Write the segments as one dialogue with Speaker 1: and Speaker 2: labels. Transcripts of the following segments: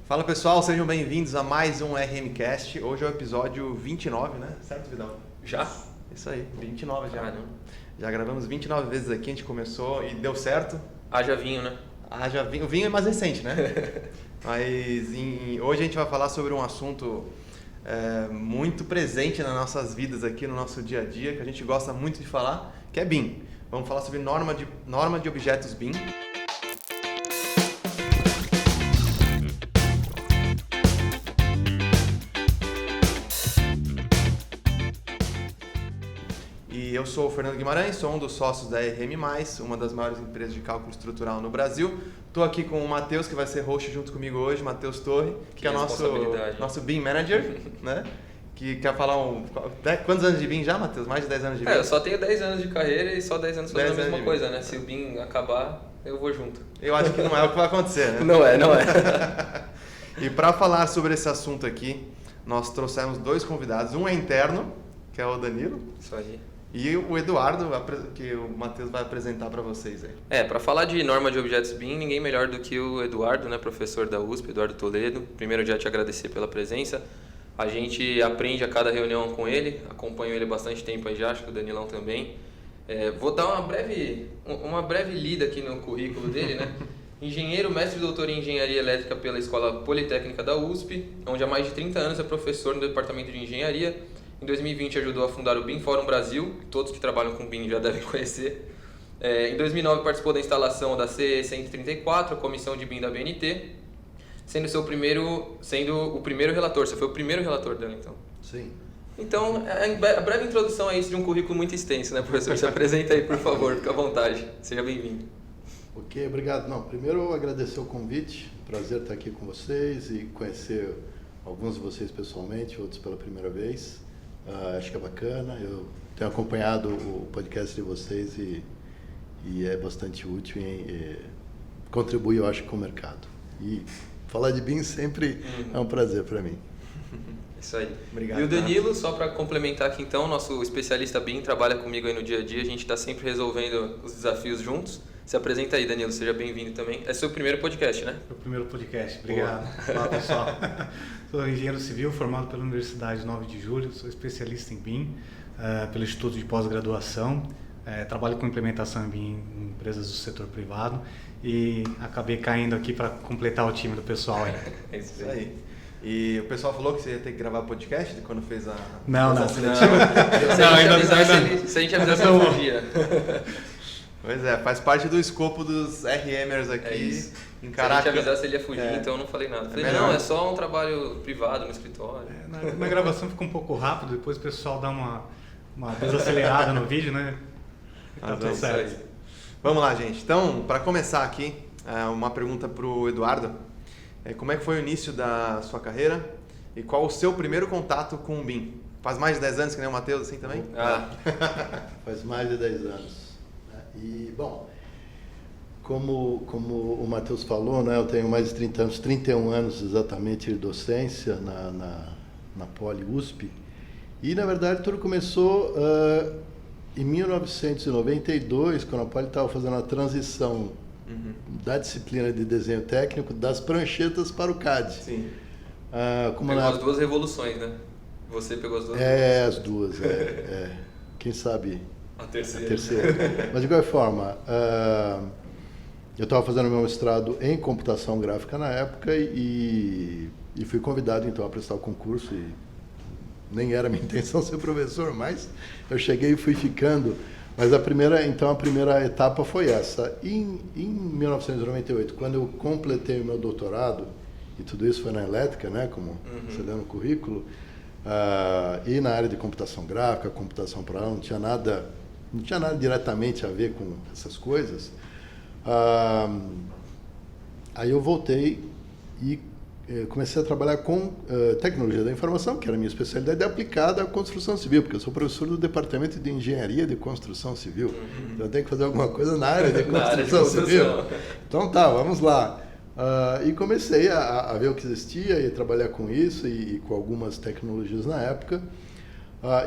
Speaker 1: Fala pessoal, sejam bem-vindos a mais um RMcast. Hoje é o episódio 29, né? Certo, Vidal?
Speaker 2: Já?
Speaker 1: Isso aí, 29 já.
Speaker 2: Caramba.
Speaker 1: Já gravamos 29 vezes aqui, a gente começou e deu certo.
Speaker 2: Haja vinho, né?
Speaker 1: Haja vinho. O vinho é mais recente, né? Mas hoje a gente vai falar sobre um assunto muito presente nas nossas vidas aqui, no nosso dia a dia, que a gente gosta muito de falar, que é BIM. Vamos falar sobre norma de objetos BIM. E eu sou o Fernando Guimarães, sou um dos sócios da RM+, uma das maiores empresas de cálculo estrutural no Brasil. Estou aqui com o Matheus, que vai ser host junto comigo hoje, Matheus Torre, que é nosso BIM Manager, né? Que quer falar quantos anos de BIM já, Matheus? Mais de 10 anos de BIM?
Speaker 2: Eu só tenho 10 anos de carreira e só 10 anos fazendo a mesma coisa, né? Se o BIM acabar, eu vou junto.
Speaker 1: Eu acho que não é o que vai acontecer, né?
Speaker 2: Não é.
Speaker 1: E para falar sobre esse assunto aqui, nós trouxemos dois convidados. Um é interno, que é o Danilo.
Speaker 2: Isso aí.
Speaker 1: E o Eduardo, que o Matheus vai apresentar para vocês aí.
Speaker 2: Para falar de norma de objetos BIM, ninguém melhor do que o Eduardo, né, professor da USP, Eduardo Toledo. Primeiro, já te agradecer pela presença. A gente aprende a cada reunião com ele, acompanho ele há bastante tempo aí já, acho que o Danilão também. Vou dar uma breve lida aqui no currículo dele, né? Engenheiro, mestre e doutor em Engenharia Elétrica pela Escola Politécnica da USP, onde há mais de 30 anos é professor no Departamento de Engenharia. Em 2020 ajudou a fundar o BIM Fórum Brasil, todos que trabalham com BIM já devem conhecer. Em 2009 participou da instalação da CE 134, a comissão de BIM da BNT, sendo o primeiro relator. Você foi o primeiro relator dela, então?
Speaker 1: Sim.
Speaker 2: Então, a breve introdução a isso de um currículo muito extenso, né, professor? Se apresenta aí, por favor, fica à vontade. Seja bem-vindo.
Speaker 3: Ok, obrigado. Primeiro agradecer o convite, prazer estar aqui com vocês e conhecer alguns de vocês pessoalmente, outros pela primeira vez. Acho que é bacana, eu tenho acompanhado o podcast de vocês e é bastante útil e contribui, eu acho, com o mercado. E falar de BIM sempre é um prazer para mim.
Speaker 2: Isso aí.
Speaker 1: Obrigado.
Speaker 2: E o Danilo, só para complementar aqui então, nosso especialista BIM, trabalha comigo aí no dia a dia, a gente está sempre resolvendo os desafios juntos. Se apresenta aí, Danilo, seja bem-vindo também. É seu primeiro podcast, né?
Speaker 4: Meu primeiro podcast, obrigado. Olá, pessoal. Sou engenheiro civil, formado pela Universidade 9 de Julho, sou especialista em BIM, pelo Instituto de Pós-Graduação, trabalho com implementação em BIM em empresas do setor privado e acabei caindo aqui para completar o time do pessoal aí.
Speaker 2: É isso aí.
Speaker 1: E o pessoal falou que você ia ter que gravar podcast quando fez a...
Speaker 4: Não.
Speaker 2: Se a gente avisasse, eu fugia.
Speaker 1: Pois é, faz parte do escopo dos RMers aqui. Encarar
Speaker 2: se a gente avisasse, ele ia fugir, então eu não falei nada. Falei, não, é só um trabalho privado no escritório.
Speaker 4: Na gravação ficou um pouco rápido, depois o pessoal dá uma desacelerada no vídeo, né? Tá tudo certo.
Speaker 1: Vamos lá, gente. Então, para começar aqui, uma pergunta para o Eduardo. Como é que foi o início da sua carreira e qual o seu primeiro contato com o BIM? Faz mais de 10 anos que nem o Matheus, assim também?
Speaker 3: Faz mais de 10 anos. E, bom, como o Matheus falou, né, eu tenho mais de 30 anos, 31 anos exatamente de docência na Poli USP. E, na verdade, tudo começou em 1992, quando a Poli estava fazendo a transição da disciplina de desenho técnico das pranchetas para o CAD.
Speaker 1: Sim.
Speaker 2: Pegou as duas revoluções, né? Você pegou as duas
Speaker 3: revoluções. As duas. Quem sabe
Speaker 2: a terceira.
Speaker 3: Mas, de qualquer forma, eu estava fazendo meu mestrado em computação gráfica na época e fui convidado, então, a prestar o concurso. E nem era minha intenção ser professor, mas eu cheguei e fui ficando. Mas a primeira etapa foi essa. Em 1998, quando eu completei o meu doutorado, e tudo isso foi na elétrica, né, como você leu no currículo, e na área de computação gráfica, computação por aula, não tinha nada diretamente a ver com essas coisas. Aí eu voltei e comecei a trabalhar com tecnologia da informação, que era a minha especialidade, aplicada à construção civil, porque eu sou professor do Departamento de Engenharia de Construção Civil. Então eu tenho que fazer alguma coisa na área de construção civil. Então vamos lá. E comecei a ver o que existia e trabalhar com isso e com algumas tecnologias na época.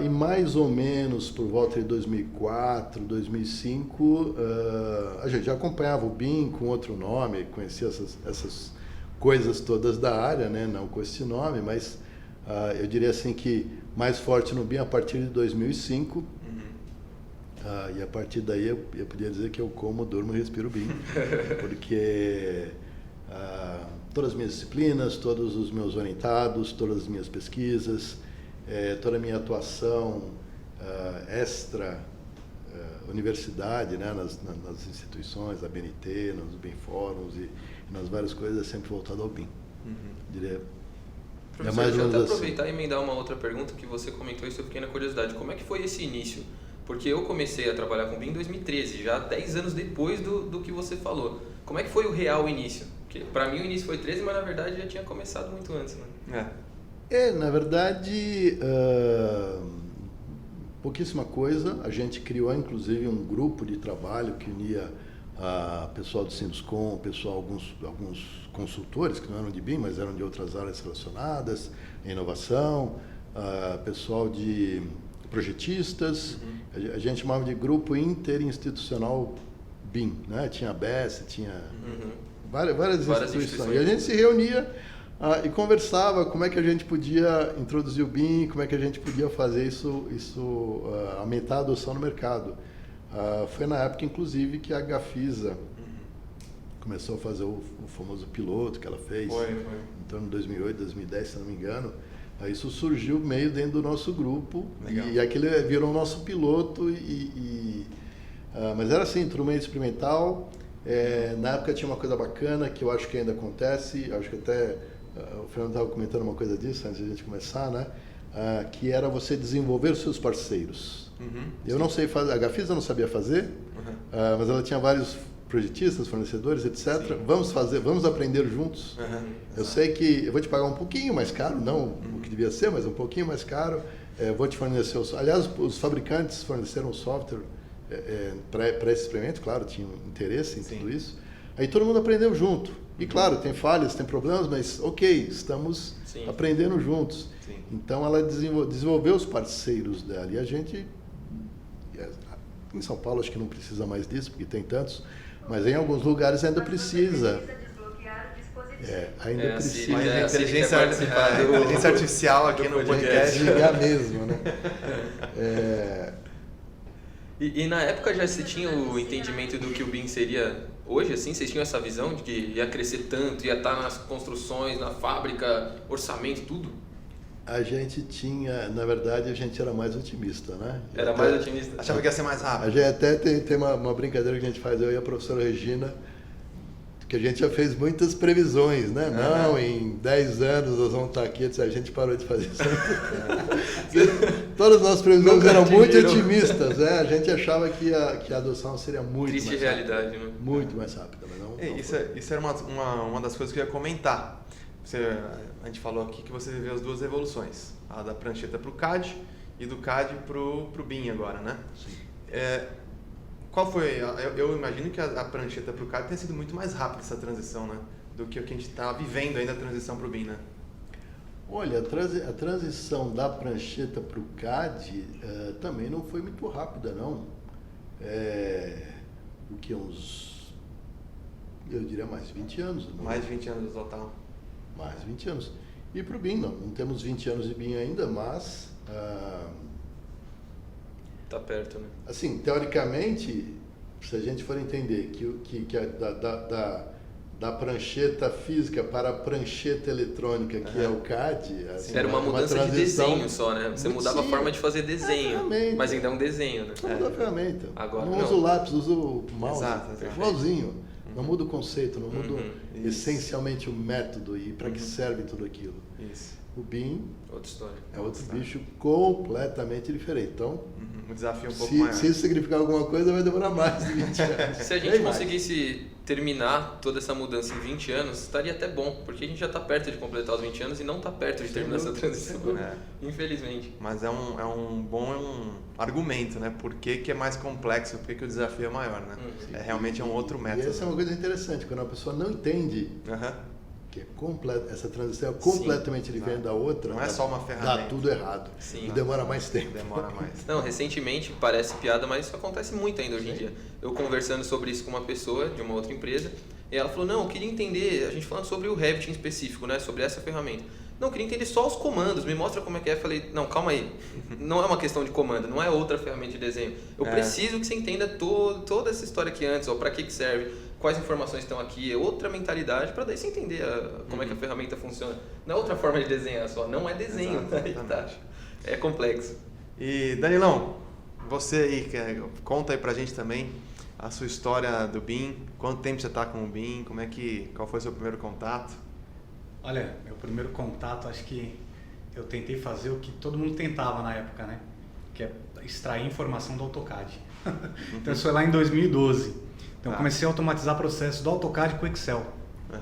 Speaker 3: E mais ou menos por volta de 2004, 2005, a gente já acompanhava o BIM com outro nome, conhecia essas coisas todas da área, né? Não com esse nome, mas eu diria assim que mais forte no BIM a partir de 2005. E a partir daí eu podia dizer que eu como, durmo e respiro BIM, porque todas as minhas disciplinas, todos os meus orientados, todas as minhas pesquisas, toda a minha atuação extra universidade, né, nas instituições, da BNT, nos BIM fóruns e nas várias coisas, é sempre voltado ao BIM. Diria.
Speaker 2: Professor, deixa eu até aproveitar e emendar uma outra pergunta que você comentou e eu fiquei na curiosidade. Como é que foi esse início? Porque eu comecei a trabalhar com BIM em 2013, já 10 anos depois do que você falou. Como é que foi o real início? Porque para mim o início foi 13, mas na verdade já tinha começado muito antes, né?
Speaker 3: Na verdade, pouquíssima coisa. A gente criou, inclusive, um grupo de trabalho que unia pessoal do Sinduscom, alguns consultores que não eram de BIM, mas eram de outras áreas relacionadas, inovação, pessoal de projetistas. A gente chamava de grupo interinstitucional BIM, né? Tinha a BES, tinha várias instituições. E a gente se reunia e conversava como é que a gente podia introduzir o BIM, como é que a gente podia fazer isso aumentar a adoção no mercado. Foi na época, inclusive, que a Gafisa começou a fazer o famoso piloto que ela fez, em torno de 2008, 2010, se não me engano. Isso surgiu meio dentro do nosso grupo. Legal. E aquele virou o nosso piloto. Mas era assim, tudo meio experimental. Na época tinha uma coisa bacana que eu acho que ainda acontece, acho que até o Fernando estava comentando uma coisa disso antes de a gente começar, né? Que era você desenvolver os seus parceiros. Eu não sei fazer, a Gafisa não sabia fazer, mas ela tinha vários projetistas, fornecedores, etc. Sim. Vamos aprender juntos. Eu sei que eu vou te pagar um pouquinho mais caro, não o que devia ser, mas um pouquinho mais caro. Vou te fornecer aliás, os fabricantes forneceram o software para esse experimento, claro, tinham interesse em tudo isso. Aí todo mundo aprendeu junto. E claro, tem falhas, tem problemas, mas ok, estamos aprendendo juntos. Sim. Então ela desenvolveu os parceiros dela. E a gente, em São Paulo acho que não precisa mais disso, porque tem tantos, mas em alguns lugares ainda precisa. Ainda precisa.
Speaker 1: Mas a inteligência artificial aqui no podcast.
Speaker 3: Desligar mesmo, né?
Speaker 2: E na época já se tinha o entendimento do que o BIM seria hoje, assim? Vocês tinham essa visão de que ia crescer tanto, ia estar nas construções, na fábrica, orçamento, tudo?
Speaker 3: A gente tinha, na verdade, a gente era mais otimista, né?
Speaker 2: Era mais otimista?
Speaker 1: Achava que ia ser mais rápido.
Speaker 3: A gente até tem uma brincadeira que a gente faz, eu e a professora Regina, que a gente já fez muitas previsões, né? Não, em 10 anos nós vamos estar aqui, a gente parou de fazer isso. Todas as nossas previsões eram muito otimistas, né? A gente achava que a adoção seria muito
Speaker 2: triste
Speaker 3: mais
Speaker 2: realidade,
Speaker 3: rápida.
Speaker 2: Né?
Speaker 3: Muito mais rápida, mas não
Speaker 1: isso era uma das coisas que eu ia comentar. A gente falou aqui que você viveu as duas evoluções, a da prancheta para o CAD e do CAD para o BIM agora, né?
Speaker 3: Sim.
Speaker 1: Qual foi? Eu imagino que a prancheta para o CAD tenha sido muito mais rápida essa transição, né? Do que o que a gente está vivendo ainda a transição para o BIM, né?
Speaker 3: Olha, a transição da prancheta para o CAD também não foi muito rápida, não. O que eu diria mais de 20 anos. Não?
Speaker 1: Mais de 20 anos no total. Mais
Speaker 3: de 20 anos. E para o BIM, não temos 20 anos de BIM ainda, mas...
Speaker 2: Tá perto, né?
Speaker 3: Assim, teoricamente, se a gente for entender que da prancheta física para a prancheta eletrônica, que é o CAD... Assim,
Speaker 2: era uma mudança de desenho só, né? Você mudava a forma de fazer desenho, mas ainda é um desenho, né?
Speaker 3: Não muda a ferramenta.
Speaker 2: Agora,
Speaker 3: não uso o lápis, uso o mouse.
Speaker 1: Exato.
Speaker 3: Igualzinho. Não muda o conceito, não muda essencialmente o método e para que serve tudo aquilo.
Speaker 1: Isso.
Speaker 3: O BIM
Speaker 2: outra história.
Speaker 3: É outro bicho completamente diferente. Então,
Speaker 1: um desafio um pouco maior.
Speaker 3: Se isso significar alguma coisa, vai demorar mais de 20 anos.
Speaker 2: Se a gente conseguisse terminar toda essa mudança em 20 anos, estaria até bom, porque a gente já está perto de completar os 20 anos e não está perto de terminar essa transição, infelizmente.
Speaker 1: Mas é um bom argumento, né? Por que é mais complexo, por que o desafio é maior, né? Realmente é um outro método.
Speaker 3: E essa é uma coisa interessante, quando a pessoa não entende que essa transição é completamente diferente da outra.
Speaker 1: Não é só uma ferramenta.
Speaker 3: Dá tudo errado.
Speaker 2: Sim.
Speaker 3: E demora mais tempo.
Speaker 1: Demora mais.
Speaker 2: Não, recentemente, parece piada, mas isso acontece muito ainda hoje em dia. Eu conversando sobre isso com uma pessoa de uma outra empresa, E ela falou, não, eu queria entender, a gente falando sobre o Revit em específico, né, sobre essa ferramenta. Não, eu queria entender só os comandos, me mostra como é que é. Eu falei, não, calma aí, não é uma questão de comando, não é outra ferramenta de desenho. Eu preciso que você entenda toda essa história aqui antes, ó, para que serve, quais informações estão aqui, é outra mentalidade, para daí você entender como é que a ferramenta funciona. Não é outra forma de desenhar só, não é desenho, tá? É complexo.
Speaker 1: E Danilão, você aí, conta aí pra gente também a sua história do BIM, quanto tempo você está com o BIM, qual foi o seu primeiro contato?
Speaker 4: Olha, meu primeiro contato, acho que eu tentei fazer o que todo mundo tentava na época, né? Que é extrair informação do AutoCAD. Então isso foi lá em 2012. Então eu comecei a automatizar processos do AutoCAD com o Excel,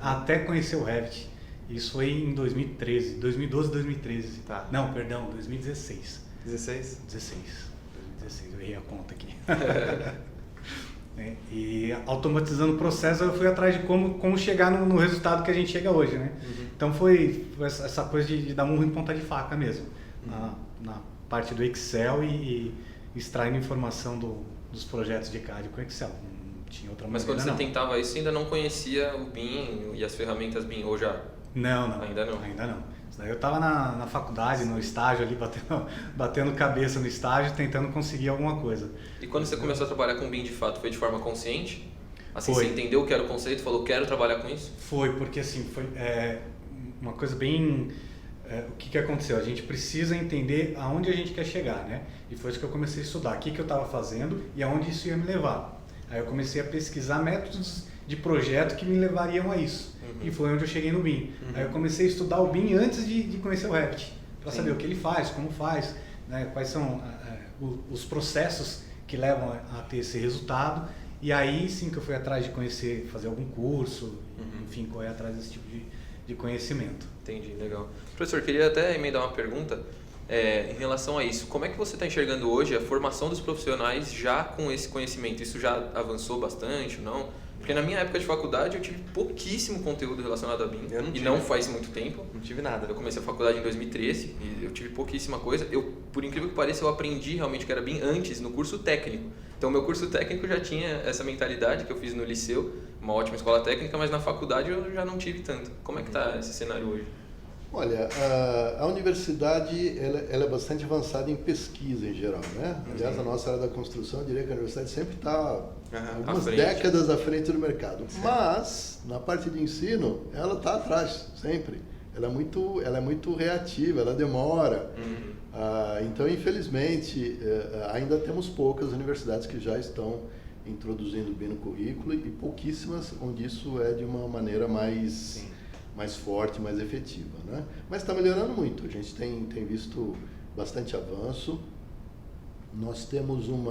Speaker 4: até conhecer o Revit. Isso foi em 2013, 2012, 2013. Não, perdão, 2016.
Speaker 1: 16?
Speaker 4: 2016, eu errei a conta aqui. E automatizando o processo, eu fui atrás de como chegar no resultado que a gente chega hoje, né? Então foi essa coisa de dar murro em ponta de faca mesmo, na parte do Excel e extraindo informação dos projetos de CAD com Excel. Não tinha outra maneira.
Speaker 2: Mas quando você tentava isso, você ainda não conhecia o BIM e as ferramentas BIM, ou já?
Speaker 4: Não.
Speaker 2: Ainda não?
Speaker 4: Ainda não. Eu estava na faculdade, no estágio ali, batendo cabeça no estágio, tentando conseguir alguma coisa.
Speaker 2: E quando você começou a trabalhar com BIM de fato, foi de forma consciente? Assim,
Speaker 4: foi.
Speaker 2: Você entendeu o que era o conceito, falou, quero trabalhar com isso?
Speaker 4: Foi, porque assim, foi uma coisa bem... o que aconteceu? A gente precisa entender aonde a gente quer chegar, né? E foi isso que eu comecei a estudar, o que eu estava fazendo e aonde isso ia me levar. Aí eu comecei a pesquisar métodos de projeto que me levariam a isso. E foi onde eu cheguei no BIM. Aí eu comecei a estudar o BIM antes de conhecer o Revit, para saber o que ele faz, como faz, né, quais são os processos que levam a ter esse resultado. E aí sim que eu fui atrás de conhecer, fazer algum curso, enfim, correr atrás desse tipo de conhecimento.
Speaker 2: Entendi, legal. Professor, queria até emendar uma pergunta em relação a isso. Como é que você está enxergando hoje a formação dos profissionais já com esse conhecimento? Isso já avançou bastante ou não? Porque na minha época de faculdade eu tive pouquíssimo conteúdo relacionado a BIM, e não faz muito tempo.
Speaker 1: Não tive nada.
Speaker 2: Eu comecei a faculdade em 2013 e eu tive pouquíssima coisa. Por incrível que pareça, eu aprendi realmente que era BIM antes, no curso técnico. Então, meu curso técnico já tinha essa mentalidade que eu fiz no liceu, uma ótima escola técnica, mas na faculdade eu já não tive tanto. Como é que está esse cenário hoje?
Speaker 3: Olha, a universidade ela é bastante avançada em pesquisa em geral, né? Aliás, a nossa área da construção, eu diria que a universidade sempre está algumas décadas à frente do mercado. Mas, na parte de ensino, ela está atrás, sempre. Ela é muito reativa, ela demora. Então, infelizmente, ainda temos poucas universidades que já estão introduzindo BIM no currículo e pouquíssimas onde isso é de uma maneira mais forte, mais efetiva, né? Mas está melhorando muito, a gente tem visto bastante avanço. Nós temos um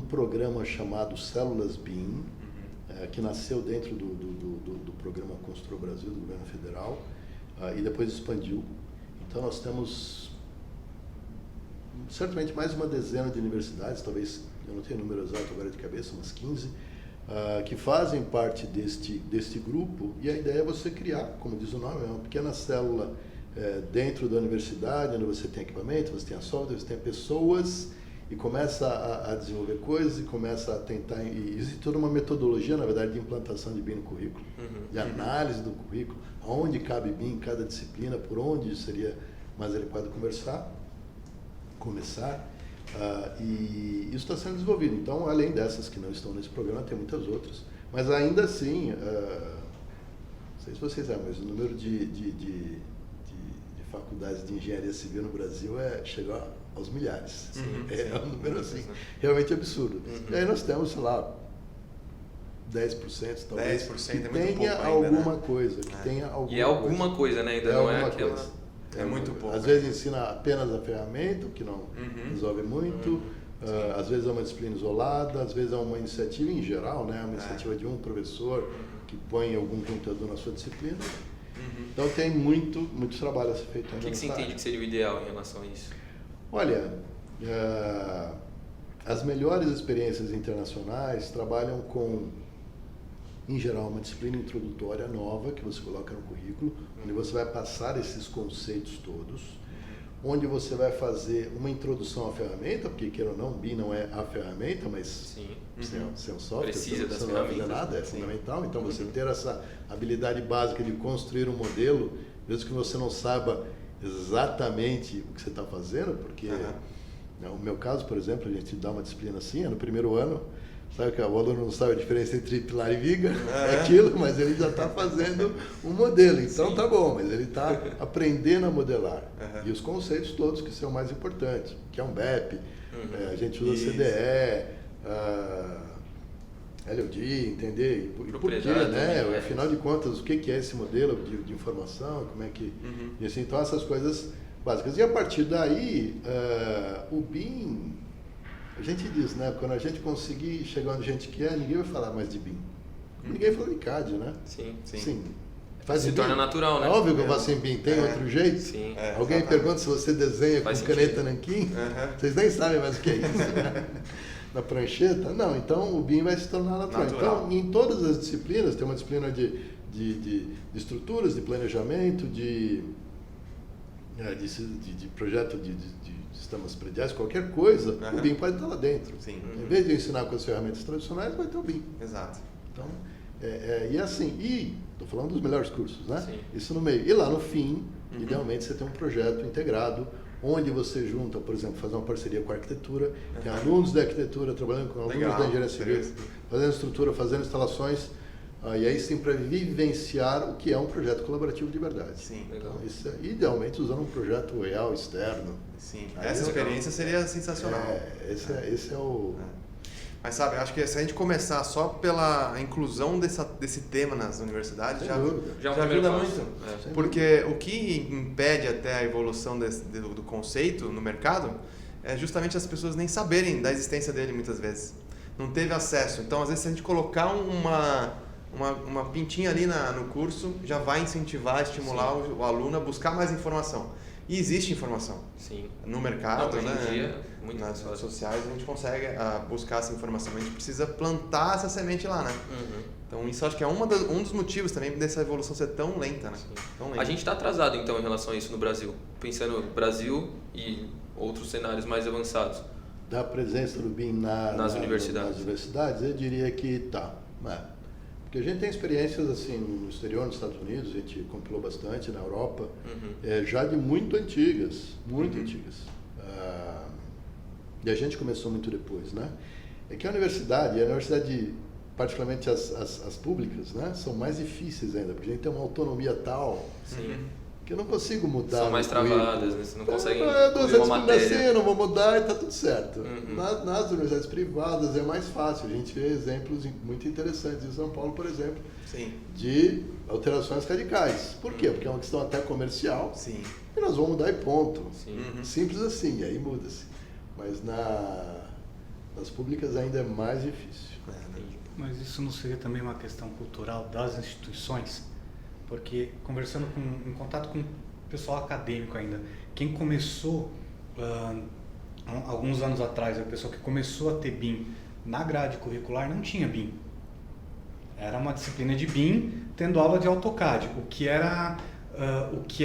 Speaker 3: programa chamado Células BIM, que nasceu dentro do programa Construa Brasil, do governo federal, e depois expandiu. Então nós temos certamente mais uma dezena de universidades, talvez, eu não tenho o número exato agora de cabeça, umas 15, que fazem parte deste grupo, e a ideia é você criar, como diz o nome, uma pequena célula dentro da universidade, onde você tem equipamento, você tem a software, você tem pessoas, e começa a desenvolver coisas e começa a tentar... E existe toda uma metodologia, na verdade, de implantação de BIM no currículo, de análise do currículo, onde cabe BIM em cada disciplina, por onde seria mais adequado começar. E isso está sendo desenvolvido. Então, além dessas que não estão nesse programa, tem muitas outras. Mas ainda assim, não sei se vocês sabem, mas o número de faculdades de engenharia civil no Brasil chega aos milhares. É um número assim, realmente absurdo. E aí nós temos, sei lá, 10% talvez,
Speaker 1: 10%
Speaker 3: que
Speaker 1: é muito
Speaker 3: tenha
Speaker 1: pouco
Speaker 3: alguma
Speaker 1: ainda, né?
Speaker 3: coisa, que tenha alguma
Speaker 2: E é alguma coisa, né? Ainda não é aquela...
Speaker 3: Coisa.
Speaker 1: É muito pouco.
Speaker 3: Às vezes ensina apenas a ferramenta, o que não resolve muito. Às vezes é uma disciplina isolada, às vezes é uma iniciativa em geral, né? Uma iniciativa de um professor que põe algum computador na sua disciplina. Então tem muito trabalho a ser feito.
Speaker 2: O que você entende que seria o ideal em relação a isso?
Speaker 3: Olha, as melhores experiências internacionais trabalham com, em geral, uma disciplina introdutória nova que você coloca no currículo, onde você vai passar esses conceitos todos. onde você vai fazer uma introdução à ferramenta, porque queira ou não, o BIM não é a ferramenta, mas sem o software
Speaker 2: precisa das
Speaker 3: você não vai fazer nada, é fundamental. Então você ter essa habilidade básica de construir um modelo, mesmo que você não saiba exatamente o que você está fazendo, porque no meu caso, por exemplo, a gente dá uma disciplina assim, no primeiro ano, sabe que o aluno não sabe a diferença entre pilar e viga, é aquilo, mas ele já está fazendo um modelo, então tá bom, mas ele está aprendendo a modelar. E os conceitos todos que são mais importantes, que é um BEP, a gente usa CDE, LOD, entender e por quê, né? Afinal de contas, o que é esse modelo de informação, como é que... E assim, então essas coisas básicas. E a partir daí, o BIM... A gente diz, né? Quando a gente conseguir chegar onde a gente quer, ninguém vai falar mais de BIM. Ninguém fala de CAD, né?
Speaker 2: Sim.
Speaker 3: Se
Speaker 2: torna natural, né?
Speaker 3: É óbvio que eu faço em BIM. Tem outro jeito?
Speaker 2: Sim.
Speaker 3: Alguém pergunta se você desenha com caneta nanquim? Vocês nem sabem mais o que é isso. Na prancheta? Não, então o BIM vai se tornar natural. Então, em todas as disciplinas, tem uma disciplina de estruturas, de planejamento, de projeto de sistemas prediais, qualquer coisa, o BIM pode estar lá dentro. Em vez de ensinar com as ferramentas tradicionais, vai ter o BIM.
Speaker 1: Exato.
Speaker 3: Então, e assim, estou falando dos melhores cursos, né? Isso no meio. E lá no fim, idealmente, você tem um projeto integrado, onde você junta, por exemplo, fazer uma parceria com a arquitetura, tem alunos da arquitetura trabalhando com alunos da engenharia civil, fazendo estrutura, fazendo instalações, e aí sim para vivenciar o que é um projeto colaborativo de verdade. Então, isso é, idealmente usando um projeto real, externo.
Speaker 1: Essa experiência seria sensacional.
Speaker 3: Esse é o...
Speaker 1: Mas sabe, acho que se a gente começar só pela inclusão desse tema nas universidades, já ajuda muito. Porque o que impede até a evolução do conceito no mercado é justamente as pessoas nem saberem da existência dele muitas vezes. Não teve acesso. Então, às vezes, se a gente colocar uma pintinha ali no curso, já vai incentivar, estimular o aluno a buscar mais informação. E existe informação no mercado,
Speaker 2: hoje em dia,
Speaker 1: nas redes sociais, a gente consegue buscar essa informação. A gente precisa plantar essa semente lá, né? Então isso acho que é um dos motivos também dessa evolução ser tão lenta, né?
Speaker 2: A gente está atrasado então em relação a isso no Brasil, pensando no Brasil e outros cenários mais avançados.
Speaker 3: Da presença do BIM nas universidades, eu diria que tá. Porque a gente tem experiências assim no exterior, nos Estados Unidos, a gente compilou bastante, na Europa, já de muito antigas. E a gente começou muito depois, né? É que a universidade, particularmente as públicas, né, são mais difíceis ainda, porque a gente tem uma autonomia tal que eu não consigo mudar.
Speaker 2: São mais travadas, né? Você não consegue
Speaker 3: uma matéria. Eu não vou mudar e está tudo certo. Nas universidades privadas é mais fácil. A gente vê exemplos muito interessantes em São Paulo, por exemplo, de alterações radicais. Por quê? Porque é uma questão até comercial e nós vamos mudar e ponto. Simples assim, e aí muda-se. Mas nas públicas ainda é mais difícil.
Speaker 4: Mas isso não seria também uma questão cultural das instituições? Porque conversando em contato com o pessoal acadêmico ainda, quem começou alguns anos atrás, a pessoa que começou a ter BIM na grade curricular não tinha BIM. Era uma disciplina de BIM tendo aula de AutoCAD, o que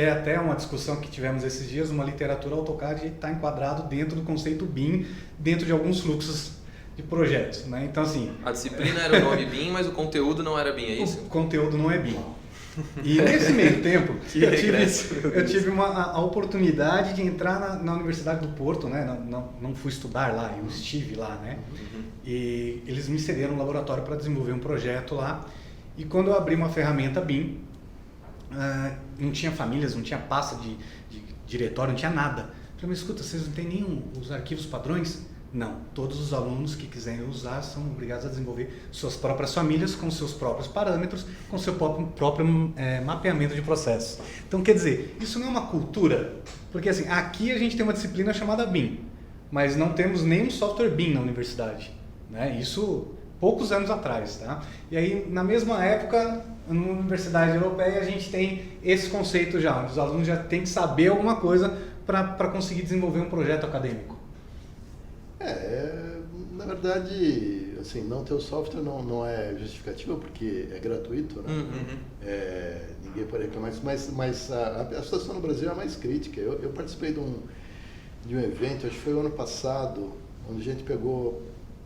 Speaker 4: é até uma discussão que tivemos esses dias, uma literatura AutoCAD está enquadrado dentro do conceito BIM, dentro de alguns fluxos de projetos, né? Então assim...
Speaker 2: A disciplina era o nome BIM, mas o conteúdo não era BIM, é isso?
Speaker 4: O conteúdo não é BIM. E nesse meio tempo, eu tive a oportunidade de entrar na Universidade do Porto, né? Não fui estudar lá, eu estive lá, né? E eles me cederam um laboratório para desenvolver um projeto lá. E quando eu abri uma ferramenta BIM, não tinha famílias, não tinha pasta de diretório, não tinha nada. Eu falei, mas escuta, vocês não têm nem os arquivos padrões? Não, todos os alunos que quiserem usar são obrigados a desenvolver suas próprias famílias com seus próprios parâmetros, com seu próprio mapeamento de processos. Então, quer dizer, isso não é uma cultura, porque assim, aqui a gente tem uma disciplina chamada BIM, mas não temos nenhum software BIM na universidade, né? Isso poucos anos atrás, tá? E aí, na mesma época, na universidade europeia, a gente tem esse conceito já, onde os alunos já têm que saber alguma coisa para conseguir desenvolver um projeto acadêmico.
Speaker 3: Na verdade, assim, não ter o software não é justificativa, porque é gratuito, né? Ninguém pode reclamar, mas a situação no Brasil é a mais crítica. Eu participei de um evento, acho que foi o ano passado, onde a gente pegou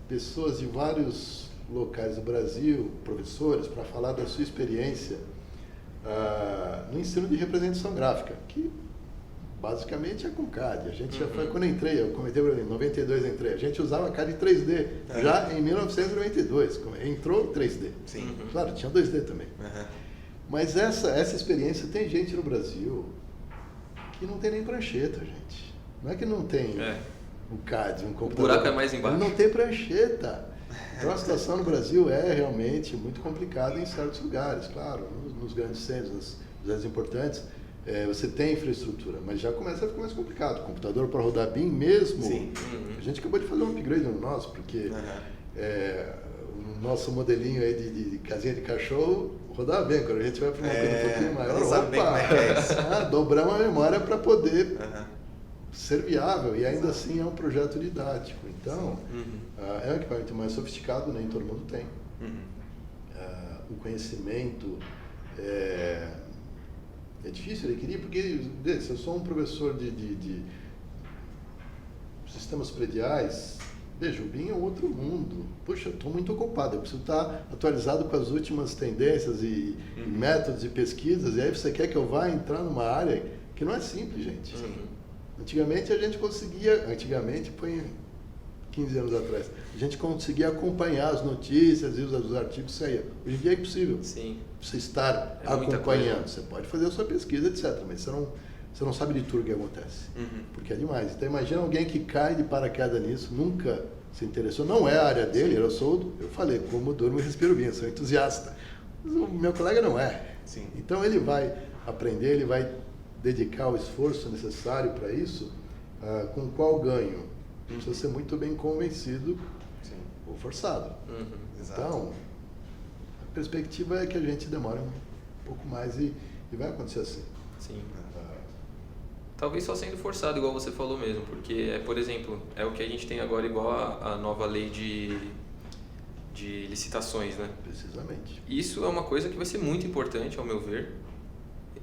Speaker 3: pessoas de vários locais do Brasil, professores, para falar da sua experiência no ensino de representação gráfica, que basicamente é com CAD. A gente já foi, quando eu entrei, eu comentei em 92, a gente usava CAD 3D, já em 1992, entrou 3D.
Speaker 1: Sim.
Speaker 3: Claro, tinha 2D também. Mas essa experiência, tem gente no Brasil que não tem nem prancheta, gente. Não é que não tem o CAD, um computador.
Speaker 2: O buraco é mais embaixo.
Speaker 3: Não tem prancheta. Então a situação no Brasil é realmente muito complicada em certos lugares, claro, nos grandes centros, nas cidades importantes, você tem infraestrutura, mas já começa a ficar mais complicado. Computador para rodar BIM mesmo, a gente acabou de fazer um upgrade no nosso, porque o nosso modelinho aí de casinha de cachorro rodava bem, quando a gente vai para uma coisa um pouquinho maior,
Speaker 1: sabe bem como é que é isso.
Speaker 3: Dobramos a memória para poder ser viável, e ainda assim é um projeto didático. Então, é um equipamento mais sofisticado, nem todo mundo tem. O conhecimento é difícil adquirir, porque se eu sou um professor de sistemas prediais, veja, o BIM é outro mundo. Puxa, eu estou muito ocupado, eu preciso estar atualizado com as últimas tendências e métodos e pesquisas, e aí você quer que eu vá entrar numa área que não é simples, gente. Antigamente a gente conseguia, põe 15 anos atrás, a gente conseguia acompanhar as notícias e os artigos que saíam. Hoje em dia é impossível você estar acompanhando. Você pode fazer a sua pesquisa, etc., mas você não sabe de tudo o que acontece, porque é demais. Então imagina alguém que cai de paraquedas nisso, nunca se interessou, não é a área dele, eu falei, como durmo e respiro bem, eu sou entusiasta. Mas o meu colega não é. Então ele vai aprender, ele vai dedicar o esforço necessário para isso, com qual ganho? Precisa ser muito bem convencido ou forçado. Então, a perspectiva é que a gente demore um pouco mais e vai acontecer assim.
Speaker 2: Talvez só sendo forçado, igual você falou mesmo, porque, por exemplo, é o que a gente tem agora igual a nova lei de licitações, né?
Speaker 3: Precisamente.
Speaker 2: Isso é uma coisa que vai ser muito importante, ao meu ver,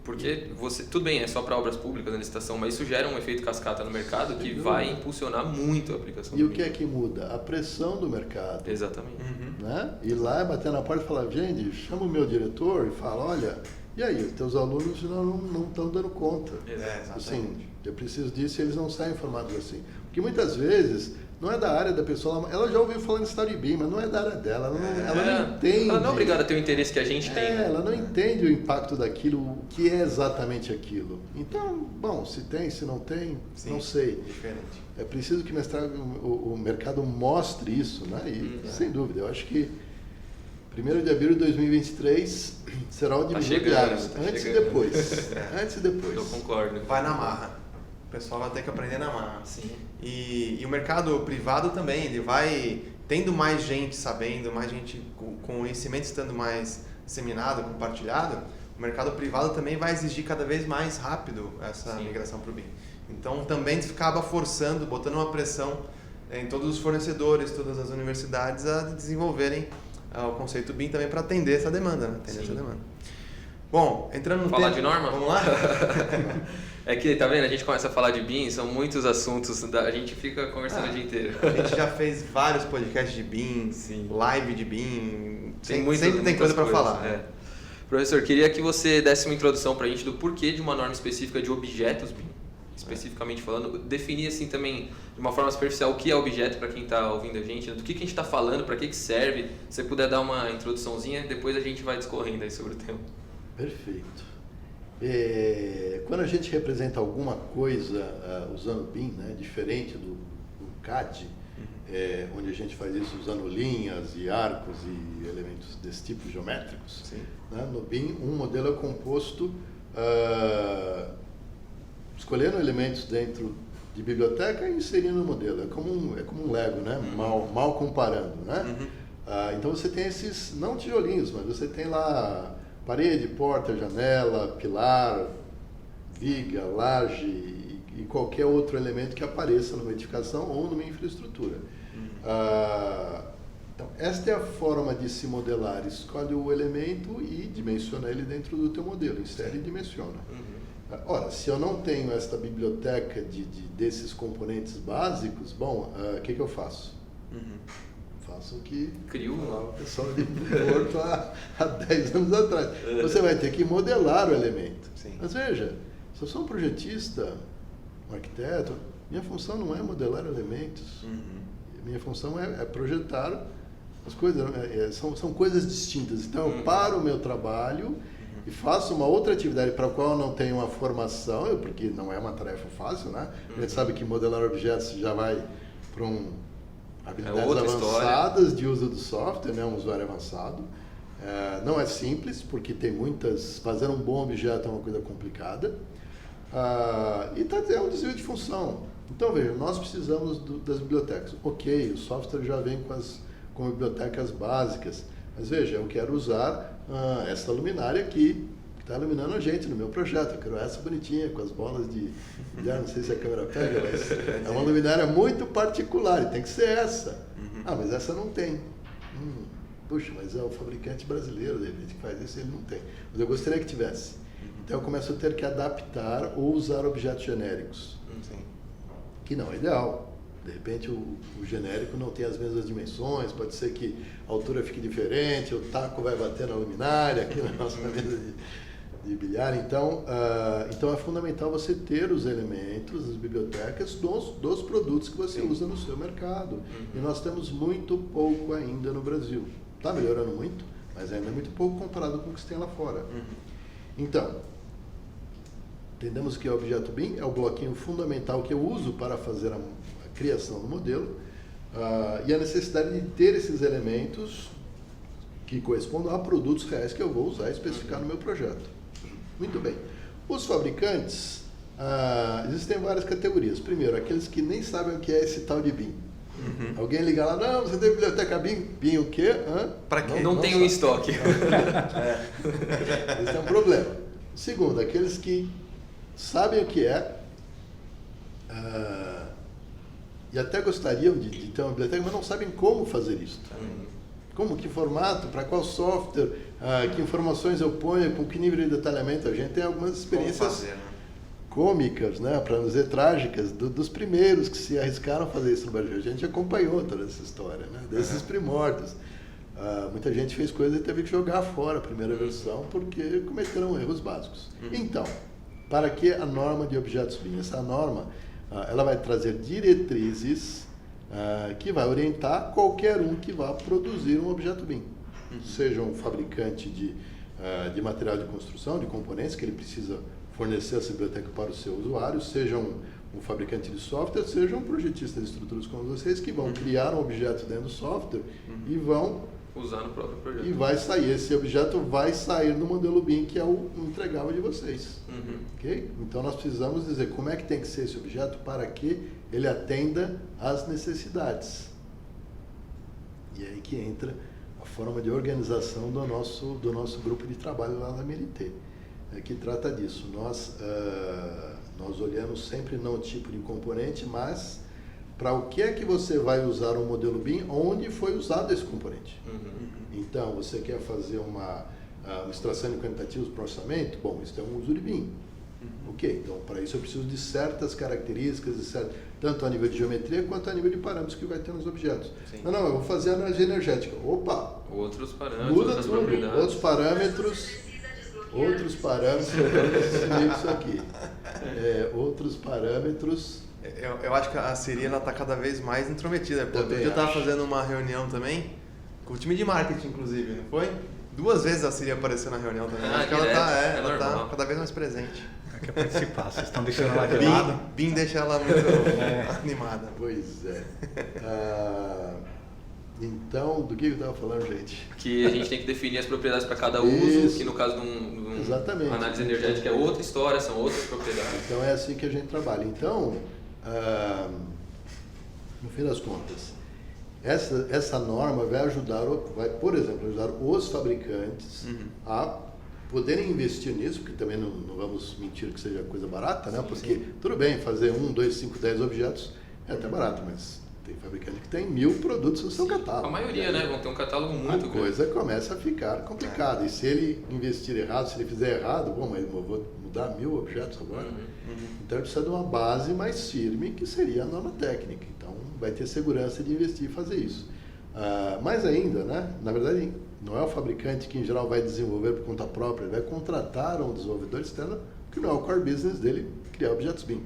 Speaker 2: porque tudo bem, é só para obras públicas a licitação, mas isso gera um efeito cascata no mercado que vai impulsionar muito a aplicação.
Speaker 3: E o que é que muda? A pressão do mercado.
Speaker 2: Exatamente.
Speaker 3: Né? Ir lá, bater na porta e falar, gente, chama o meu diretor e fala, olha, e aí, os teus alunos não estão dando conta. Assim, eu preciso disso e eles não saem informados assim. Porque muitas vezes não é da área da pessoa, ela já ouviu falando de história de BIM, mas não é da área dela, ela não entende.
Speaker 2: Ela não é obrigada a ter o interesse que a gente tem.
Speaker 3: Ela não entende o impacto daquilo, o que é exatamente aquilo. Então, bom, se tem, se não tem, não sei.
Speaker 1: Diferente.
Speaker 3: É preciso que o mercado mostre isso, né? E, sem dúvida, eu acho que 1º de abril de 2023 será o divisor de águas. Antes e depois. Antes e depois.
Speaker 2: Eu concordo.
Speaker 1: Vai na marra. O pessoal vai ter que aprender na marra. E o mercado privado também, ele vai tendo mais gente sabendo, mais gente com conhecimento estando mais disseminado, compartilhado, o mercado privado também vai exigir cada vez mais rápido essa migração para o BIM. Então também acaba forçando, botando uma pressão em todos os fornecedores, todas as universidades a desenvolverem o conceito BIM também para atender essa demanda, né? Essa demanda. Bom, entrando no
Speaker 2: falar de norma?
Speaker 1: Vamos lá?
Speaker 2: É que, tá vendo, a gente começa a falar de BIM, são muitos assuntos, a gente fica conversando o dia inteiro.
Speaker 1: A gente já fez vários podcasts de BIM, live de BIM, sempre tem coisa para falar.
Speaker 2: Professor, queria que você desse uma introdução para a gente do porquê de uma norma específica de objetos BIM, especificamente falando, definir assim também de uma forma superficial o que é objeto para quem está ouvindo a gente, do que a gente está falando, para que serve. Se você puder dar uma introduçãozinha, depois a gente vai discorrendo aí sobre o tema.
Speaker 3: Perfeito. Quando a gente representa alguma coisa usando BIM, né, diferente do CAD, onde a gente faz isso usando linhas e arcos e elementos desse tipo geométricos, né, no BIM um modelo é composto escolhendo elementos dentro de biblioteca e inserindo no modelo. É como um Lego, né? Mal comparando, né? Então você tem esses, não tijolinhos, mas você tem lá parede, porta, janela, pilar, viga, laje e qualquer outro elemento que apareça numa edificação ou numa infraestrutura. Então, esta é a forma de se modelar. Escolhe o elemento e dimensiona ele dentro do teu modelo. Insere e dimensiona. Ora, se eu não tenho esta biblioteca desses componentes básicos, bom, o que eu faço? Faço o que o pessoal de Porto há 10 anos atrás. Você vai ter que modelar o elemento.
Speaker 1: Sim.
Speaker 3: Mas veja, se eu sou um projetista, um arquiteto, minha função não é modelar elementos. Minha função é projetar as coisas. São coisas distintas. Então, eu paro o meu trabalho e faço uma outra atividade para a qual eu não tenho uma formação, porque não é uma tarefa fácil, né? A gente sabe que modelar objetos já vai para habilidades avançadas de uso do software, né? Um usuário avançado. Não é simples, porque tem muitas... Fazer um bom objeto é uma coisa complicada. É um desvio de função. Então, veja, nós precisamos das bibliotecas. Ok, o software já vem com bibliotecas básicas. Mas veja, eu quero usar essa luminária aqui, que está iluminando a gente no meu projeto. Eu quero essa bonitinha, com as bolas de ar, não sei se a câmera pega, mas é uma luminária muito particular, e tem que ser essa. Mas essa não tem. Puxa, mas é o fabricante brasileiro, de repente, que faz isso, ele não tem. Mas eu gostaria que tivesse. Então eu começo a ter que adaptar ou usar objetos genéricos, que não é ideal. De repente o genérico não tem as mesmas dimensões, pode ser que a altura fique diferente, o taco vai bater na luminária, aqui na nossa mesa de bilhar. Então é fundamental você ter os elementos, as bibliotecas dos produtos que você usa no seu mercado. E nós temos muito pouco ainda no Brasil. Está melhorando muito, mas ainda é muito pouco comparado com o que se tem lá fora. Então, entendemos que o objeto BIM é o bloquinho fundamental que eu uso para fazer a criação do modelo, e a necessidade de ter esses elementos que correspondam a produtos reais que eu vou usar e especificar no meu projeto. Muito bem. Os fabricantes, existem várias categorias. Primeiro, aqueles que nem sabem o que é esse tal de BIM. Alguém liga lá, não, você tem biblioteca BIM? BIM o quê?
Speaker 2: Para quê? Não tem um estoque.
Speaker 3: Esse é um problema. Segundo, aqueles que sabem o que é, e até gostariam de ter uma biblioteca, mas não sabem como fazer isso. Como, que formato, para qual software, que informações eu ponho, com que nível de detalhamento. A gente tem algumas experiências cômicas, né, para não dizer trágicas, dos primeiros que se arriscaram a fazer isso no Brasil. A gente acompanhou toda essa história, né, desses primórdios. Muita gente fez coisa e teve que jogar fora a primeira versão porque cometeram erros básicos. Então, para que a norma de objetos BIM? Essa norma ela vai trazer diretrizes que vai orientar qualquer um que vá produzir um objeto BIM. Seja um fabricante de material de construção, de componentes, que ele precisa fornecer essa biblioteca para o seu usuário, seja um fabricante de software, seja um projetista de estruturas como vocês, que vão criar um objeto dentro do software e vão
Speaker 2: usar no próprio projeto.
Speaker 3: E vai sair, esse objeto vai sair no modelo BIM, que é o entregável de vocês. Ok? Então nós precisamos dizer como é que tem que ser esse objeto para que ele atenda às necessidades. E é aí que entra a forma de organização do nosso grupo de trabalho lá na MLT, que trata disso. Nós olhamos sempre não o tipo de componente, mas para o que é que você vai usar um modelo BIM, onde foi usado esse componente. Então, você quer fazer uma extração de quantitativos para orçamento? Bom, isso é um uso de BIM. Ok, então para isso eu preciso de certas características, tanto a nível de geometria quanto a nível de parâmetros que vai ter nos objetos. Não, eu vou fazer análise energética. Opa!
Speaker 2: Outros parâmetros,
Speaker 3: muda tudo, outros parâmetros, isso aqui. Outros parâmetros.
Speaker 1: Eu acho que a Siri está cada vez mais intrometida. Outro dia eu estava fazendo uma reunião também, com o time de marketing, inclusive, não foi? 2 vezes a Siri apareceu na reunião também. Acho que ela está cada vez mais presente.
Speaker 4: Quer participar, vocês estão deixando ela de lado.
Speaker 1: BIM deixa ela muito animada.
Speaker 3: Pois é. Então, do que eu estava falando, gente?
Speaker 2: Que a gente tem que definir as propriedades para cada uso, que no caso de uma análise energética é outra história, são outras propriedades.
Speaker 3: Então é assim que a gente trabalha. Então, no fim das contas, essa norma vai, por exemplo, ajudar os fabricantes a poderem investir nisso, porque também não vamos mentir que seja coisa barata, né? Porque tudo bem, fazer 1, 2, 5, 10 objetos é até barato, mas Tem fabricante que tem 1000 produtos no seu catálogo.
Speaker 2: A maioria, né? Vão ter um catálogo muito grande.
Speaker 3: A coisa começa a ficar complicada. E se ele investir errado, se ele fizer errado, bom, mas eu vou mudar 1000 objetos agora. Então ele precisa de uma base mais firme, que seria a norma técnica. Então vai ter segurança de investir e fazer isso. Mais ainda, né? Na verdade, não é o fabricante que em geral vai desenvolver por conta própria, ele vai contratar um desenvolvedor externo, que não é o core business dele, criar objetos BIM.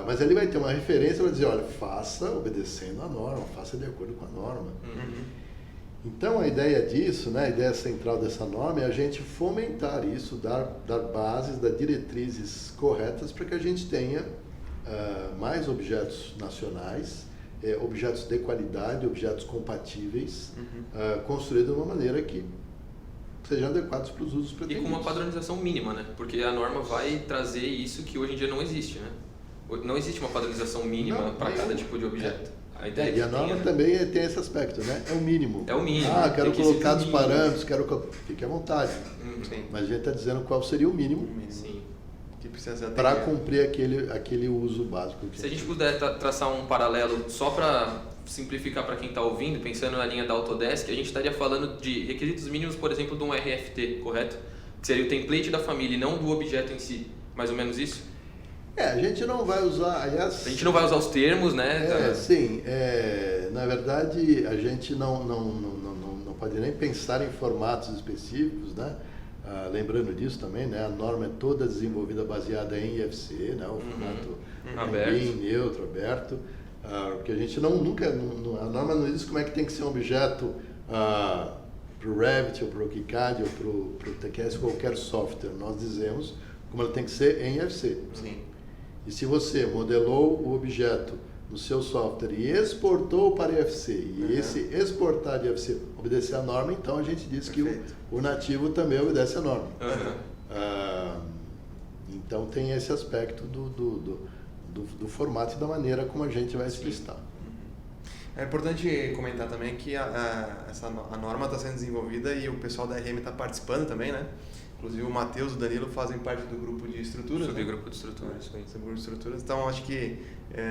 Speaker 3: Mas ele vai ter uma referência para dizer, olha, faça obedecendo a norma, faça de acordo com a norma. Então a ideia disso, né, a ideia central dessa norma é a gente fomentar isso, dar bases, dar diretrizes corretas para que a gente tenha mais objetos nacionais, objetos de qualidade, objetos compatíveis, construídos de uma maneira que sejam adequados para os usos pretendidos.
Speaker 2: E com uma padronização mínima, né? Porque a norma vai trazer isso que hoje em dia não existe, né? Não existe uma padronização mínima para cada tipo de objeto. A ideia
Speaker 3: e a norma também tem esse aspecto, né? É o mínimo.
Speaker 2: É o mínimo.
Speaker 3: Quero colocar os parâmetros, fique à vontade. Mas a gente está dizendo qual seria o mínimo.
Speaker 2: Sim.
Speaker 3: Para cumprir aquele uso básico.
Speaker 2: Se a gente puder traçar um paralelo só para simplificar para quem está ouvindo, pensando na linha da Autodesk, a gente estaria falando de requisitos mínimos, por exemplo, de um RFT, correto? Que seria o template da família e não do objeto em si. Mais ou menos isso?
Speaker 3: A gente não vai usar, aliás...
Speaker 2: A gente não vai usar os termos, né?
Speaker 3: Sim. Na verdade, a gente não pode nem pensar em formatos específicos, né? Lembrando disso também, né? A norma é toda desenvolvida baseada em IFC, né? O formato
Speaker 2: aberto,
Speaker 3: neutro, aberto. Porque a gente nunca... A norma não diz como é que tem que ser um objeto para o Revit, ou para o KiCad, ou para o TQS, qualquer software. Nós dizemos como ela tem que ser em IFC.
Speaker 1: Sim.
Speaker 3: E se você modelou o objeto no seu software e exportou para IFC, e esse exportar de IFC obedecer à norma, então a gente diz que o nativo também obedece à norma. Então tem esse aspecto do formato e da maneira como a gente vai explicitar.
Speaker 1: É importante comentar também que a norma está sendo desenvolvida e o pessoal da RM está participando também, né? Inclusive o Matheus e o Danilo fazem parte do grupo de estruturas.
Speaker 2: Subgrupo de estruturas, isso aí.
Speaker 1: Subgrupo de estruturas. Então, acho que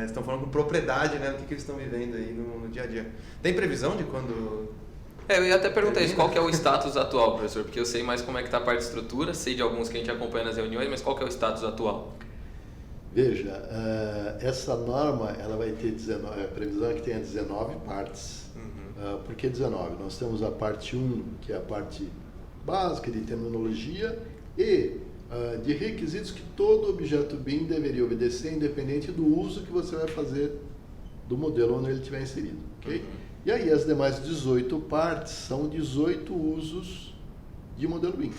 Speaker 1: estão falando com propriedade, né, do que eles estão vivendo aí no dia a dia. Tem previsão de quando...
Speaker 2: Eu ia até perguntar isso, qual que é o status atual, professor? Porque eu sei mais como é que está a parte de estrutura, sei de alguns que a gente acompanha nas reuniões, mas qual que é o status atual?
Speaker 3: Veja, essa norma ela vai ter a previsão é que tenha 19 partes. Por que 19? Nós temos a parte 1, que é a parte básica de terminologia e de requisitos que todo objeto BIM deveria obedecer, independente do uso que você vai fazer do modelo onde ele estiver inserido. Okay? E aí as demais 18 partes são 18 usos de modelo BIM.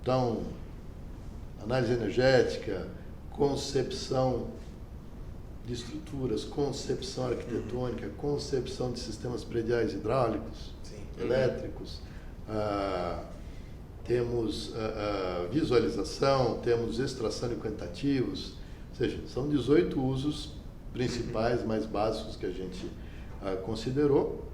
Speaker 3: Então, análise energética, concepção de estruturas, concepção arquitetônica, concepção de sistemas prediais hidráulicos, elétricos, temos visualização, temos extração de quantitativos, ou seja, são 18 usos principais, mais básicos que a gente considerou.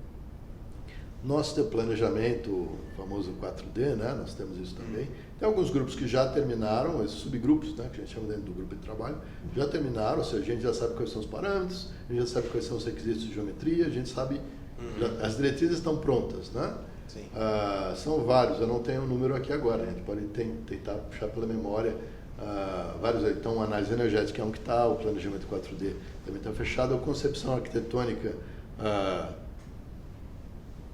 Speaker 3: Nós temos planejamento, o famoso 4D, né? Nós temos isso também. Tem alguns grupos que já terminaram, esses subgrupos, né, que a gente chama dentro do grupo de trabalho, já terminaram, ou seja, a gente já sabe quais são os parâmetros, a gente já sabe quais são os requisitos de geometria, a gente sabe, as diretrizes estão prontas, né? São vários, eu não tenho o número aqui agora, a gente pode tentar puxar pela memória vários. Então, a análise energética é um que está, o planejamento 4D também está fechado, a concepção arquitetônica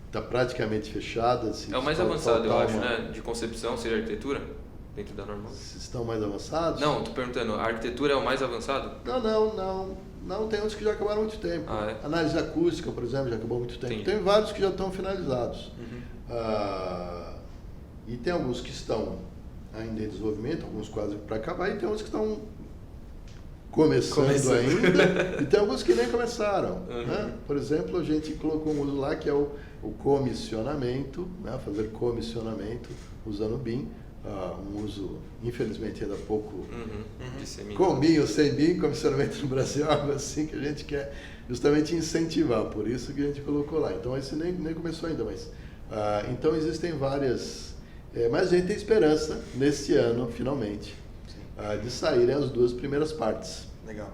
Speaker 3: está praticamente fechada.
Speaker 2: É o mais avançado, eu acho, né? De concepção, seja arquitetura, dentro da normal.
Speaker 3: Estão mais avançados?
Speaker 2: Não, estou perguntando, a arquitetura é o mais avançado?
Speaker 3: Não, tem outros que já acabaram há muito tempo. Análise acústica, por exemplo, já acabou há muito tempo.
Speaker 2: Entendi.
Speaker 3: Tem vários que já estão finalizados. E tem alguns que estão ainda em desenvolvimento, alguns quase para acabar, e tem outros que estão começando ainda, e tem alguns que nem começaram. Né? Por exemplo, a gente colocou um uso lá que é o comissionamento, né? Fazer comissionamento usando BIM, um uso, infelizmente, ainda pouco com BIM ou sem BIM, comissionamento no Brasil é algo assim que a gente quer justamente incentivar, por isso que a gente colocou lá. Então, esse nem começou ainda, mas... então, existem várias... mas a gente tem esperança, nesse ano, finalmente, de saírem as duas primeiras partes.
Speaker 1: Legal.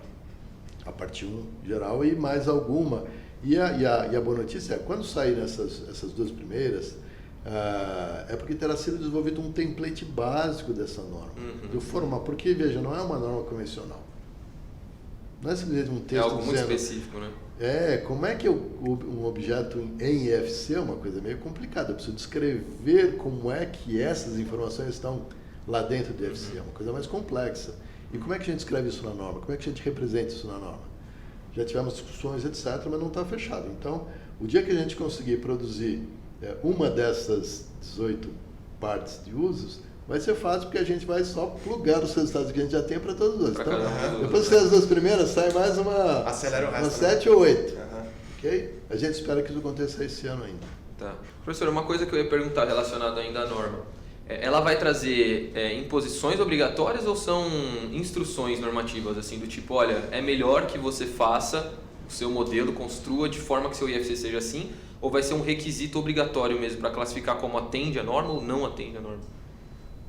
Speaker 3: A parte 1 geral e mais alguma. E a boa notícia é, quando sair essas duas primeiras, é porque terá sido desenvolvido um template básico dessa norma. Do formal, porque, veja, não é uma norma convencional. Não é simplesmente um texto
Speaker 2: algo muito específico, né?
Speaker 3: Como é que um objeto em IFC é uma coisa meio complicada. Eu preciso descrever como é que essas informações estão lá dentro do IFC. É uma coisa mais complexa. E como é que a gente escreve isso na norma? Como é que a gente representa isso na norma? Já tivemos discussões, etc., mas não está fechado. Então, o dia que a gente conseguir produzir uma dessas 18 partes de usos, vai ser fácil porque a gente vai só plugar os resultados que a gente já tem para todos os outros. Então, depois que as duas primeiras, sai mais uma 7 ou 8. Ok? A gente espera que isso aconteça esse ano ainda.
Speaker 2: Tá. Professor, uma coisa que eu ia perguntar relacionada ainda à norma. Ela vai trazer imposições obrigatórias ou são instruções normativas, assim, do tipo, olha, é melhor que você faça o seu modelo, construa de forma que seu IFC seja assim, ou vai ser um requisito obrigatório mesmo para classificar como atende a norma ou não atende a norma?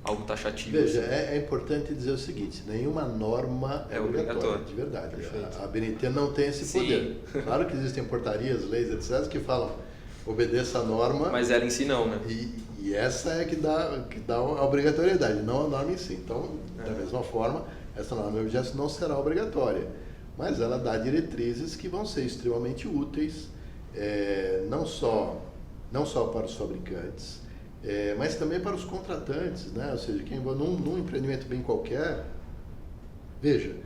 Speaker 2: Algo taxativo.
Speaker 3: Veja, é importante dizer o seguinte, nenhuma norma é obrigatória, de verdade. A BNT não tem esse poder. Claro que existem portarias, leis, etc., que falam, obedeça a norma.
Speaker 2: Mas ela em si não, né?
Speaker 3: E essa é que dá a obrigatoriedade, não a norma em si. Então, da mesma forma, essa norma de objetos não será obrigatória, mas ela dá diretrizes que vão ser extremamente úteis, não só para os fabricantes, mas também para os contratantes, né? Ou seja, quem vai num empreendimento bem qualquer, veja,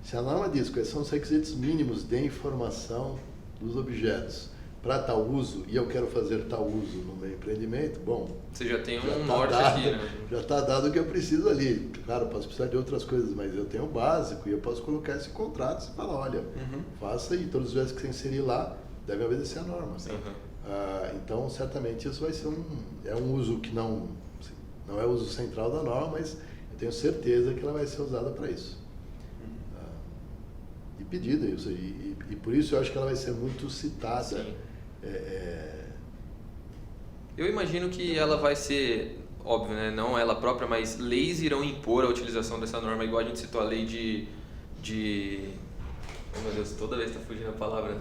Speaker 3: se a norma diz quais são os requisitos mínimos de informação dos objetos para tal uso, e eu quero fazer tal uso no meu empreendimento, bom...
Speaker 2: Você já tem um norte aqui, né?
Speaker 3: Já está dado o que eu preciso ali. Claro, posso precisar de outras coisas, mas eu tenho o básico e eu posso colocar esse contrato e falar, olha, faça e todos os vezes que você inserir lá, devem obedecer a norma. Então, certamente, isso vai ser um uso que não é o uso central da norma, mas eu tenho certeza que ela vai ser usada para isso. E pedida isso. E por isso eu acho que ela vai ser muito citada.
Speaker 2: Eu imagino que ela vai ser, óbvio, né? Não ela própria, mas leis irão impor a utilização dessa norma, igual a gente citou a lei de... Oh meu Deus, toda vez está fugindo a palavra.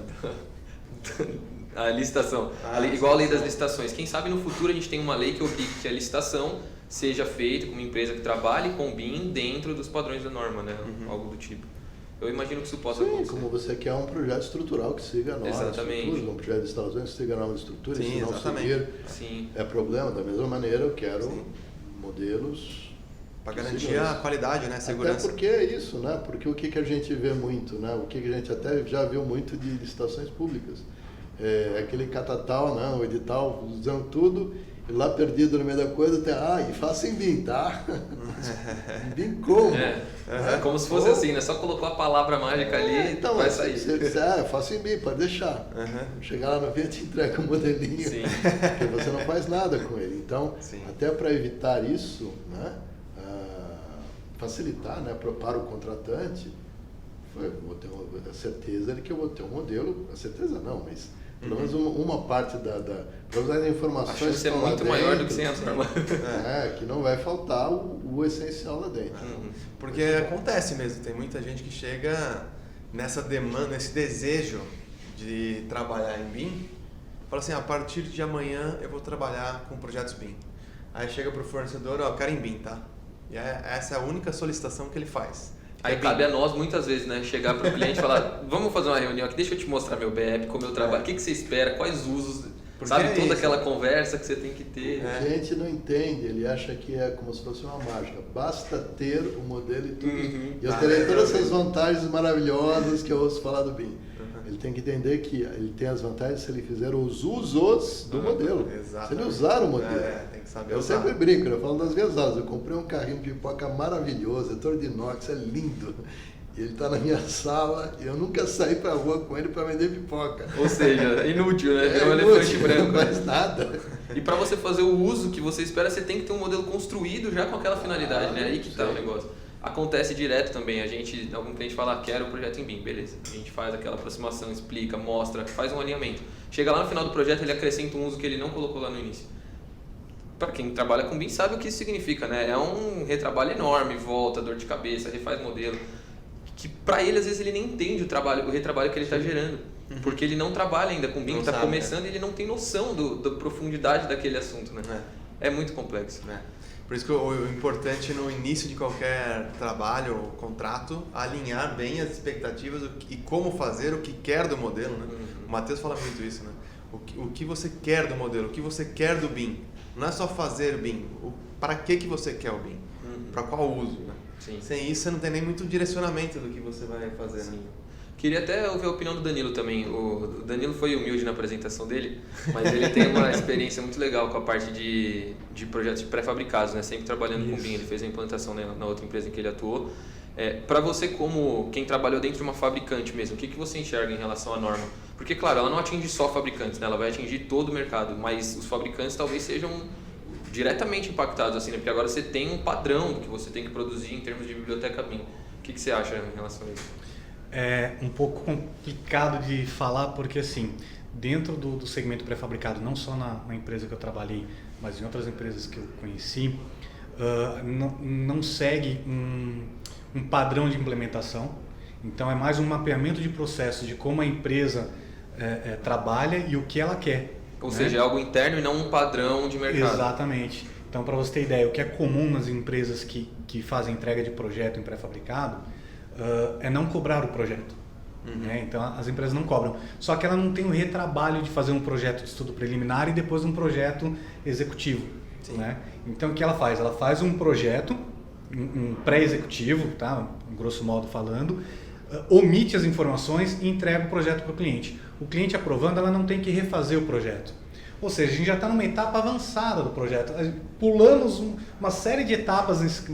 Speaker 2: A licitação. Igual a lei das licitações. Quem sabe no futuro a gente tem uma lei que obrigue que a licitação seja feita com uma empresa que trabalhe com BIM dentro dos padrões da norma, né? Algo do tipo. Eu imagino que isso possa acontecer.
Speaker 3: Como você quer um projeto estrutural que siga a norma de estrutura, um projeto de instalações que siga a norma de estrutura, e se não seguir é problema. Da mesma maneira, eu quero modelos...
Speaker 1: Para garantir a qualidade, né? Segurança.
Speaker 3: Até porque é isso, né? Porque o que a gente vê muito, né? O que a gente até já viu muito de licitações públicas. Aquele catatal, né? O edital, usando tudo... E lá perdido no meio da coisa, tem, e faça em BIM, tá? BIM como?
Speaker 2: Como se fosse assim, né? Só colocou a palavra mágica ali
Speaker 3: então,
Speaker 2: vai sair.
Speaker 3: Você disser, faça em BIM, pode deixar. Chegar lá no BIM, te entrega o modelinho, porque você não faz nada com ele. Então, até para evitar isso, né? Facilitar, né? Para o contratante, vou ter a certeza de que eu vou ter um modelo, a certeza não, mas... Pelo menos uma parte das informações.
Speaker 2: A chance é muito maior do que sem a norma.
Speaker 3: Que não vai faltar o essencial lá dentro.
Speaker 1: Porque acontece mesmo, tem muita gente que chega nessa demanda, nesse desejo de trabalhar em BIM, fala assim, a partir de amanhã eu vou trabalhar com projetos BIM. Aí chega para o fornecedor, eu quero em BIM, tá? E essa é a única solicitação que ele faz.
Speaker 2: Aí cabe a nós, muitas vezes, né, chegar para o cliente e falar, vamos fazer uma reunião aqui, deixa eu te mostrar meu BEP, como eu trabalho, o que você espera, quais usos, sabe, toda aquela conversa que você tem que ter.
Speaker 3: O cliente não entende, ele acha que é como se fosse uma mágica, basta ter o modelo e tudo. E eu terei todas essas vantagens maravilhosas que eu ouço falar do BIM. Ele tem que entender que ele tem as vantagens se ele fizer os usos do modelo. Se ele usar o modelo.
Speaker 1: Tem que saber
Speaker 3: eu
Speaker 1: usar.
Speaker 3: sempre brinco, eu falo das minhas aulas. Eu comprei um carrinho de pipoca maravilhoso, é todo de inox, é lindo. Ele está na minha sala e eu nunca saí para a rua com ele para vender pipoca.
Speaker 2: Ou seja, inútil, né? É um elefante branco.
Speaker 3: Não faz nada.
Speaker 2: E para você fazer o uso que você espera, você tem que ter um modelo construído já com aquela finalidade, né? Aí que está o negócio. Acontece direto também, algum cliente fala, quero um projeto em BIM, beleza. A gente faz aquela aproximação, explica, mostra, faz um alinhamento. Chega lá no final do projeto, ele acrescenta um uso que ele não colocou lá no início. Para quem trabalha com BIM sabe o que isso significa, né? É um retrabalho enorme, volta, dor de cabeça, refaz modelo. que para ele às vezes ele nem entende o retrabalho que ele está gerando. Porque ele não trabalha ainda com BIM, está começando e ele não tem noção da profundidade daquele assunto, né? É muito complexo.
Speaker 1: Por isso que o importante no início de qualquer trabalho ou contrato, alinhar bem as expectativas e como fazer, o que quer do modelo, né? O Matheus fala muito isso, né? O que você quer do modelo, o que você quer do BIM. Não é só fazer BIM, para que você quer o BIM, para qual uso, né?
Speaker 2: Sim.
Speaker 1: Sem isso você não tem nem muito direcionamento do que você vai fazer, né?
Speaker 2: Queria até ouvir a opinião do Danilo também. O Danilo foi humilde na apresentação dele, mas ele tem uma experiência muito legal com a parte de projetos pré-fabricados, né? Sempre trabalhando com BIM. Ele fez a implantação na outra empresa em que ele atuou. Para você, como quem trabalhou dentro de uma fabricante mesmo, o que você enxerga em relação à norma? Porque, claro, ela não atinge só fabricantes, né? Ela vai atingir todo o mercado, mas os fabricantes talvez sejam diretamente impactados, assim, né? Porque agora você tem um padrão que você tem que produzir em termos de biblioteca BIM. O que você acha em relação a isso?
Speaker 4: É um pouco complicado de falar porque, assim, dentro do segmento pré-fabricado, não só na empresa que eu trabalhei, mas em outras empresas que eu conheci, não segue um padrão de implementação. Então, é mais um mapeamento de processos de como a empresa trabalha e o que ela quer.
Speaker 2: Ou seja, é algo interno e não um padrão de mercado.
Speaker 4: Exatamente. Então, para você ter ideia, o que é comum nas empresas que fazem entrega de projeto em pré-fabricado é não cobrar o projeto. Né? Então, as empresas não cobram. Só que ela não tem o retrabalho de fazer um projeto de estudo preliminar e depois um projeto executivo. Né? Então, o que ela faz? Ela faz um projeto, um pré-executivo, tá? Grosso modo falando, omite as informações e entrega o projeto para o cliente. O cliente aprovando, ela não tem que refazer o projeto. Ou seja, a gente já está numa etapa avançada do projeto. Pulamos uma série de etapas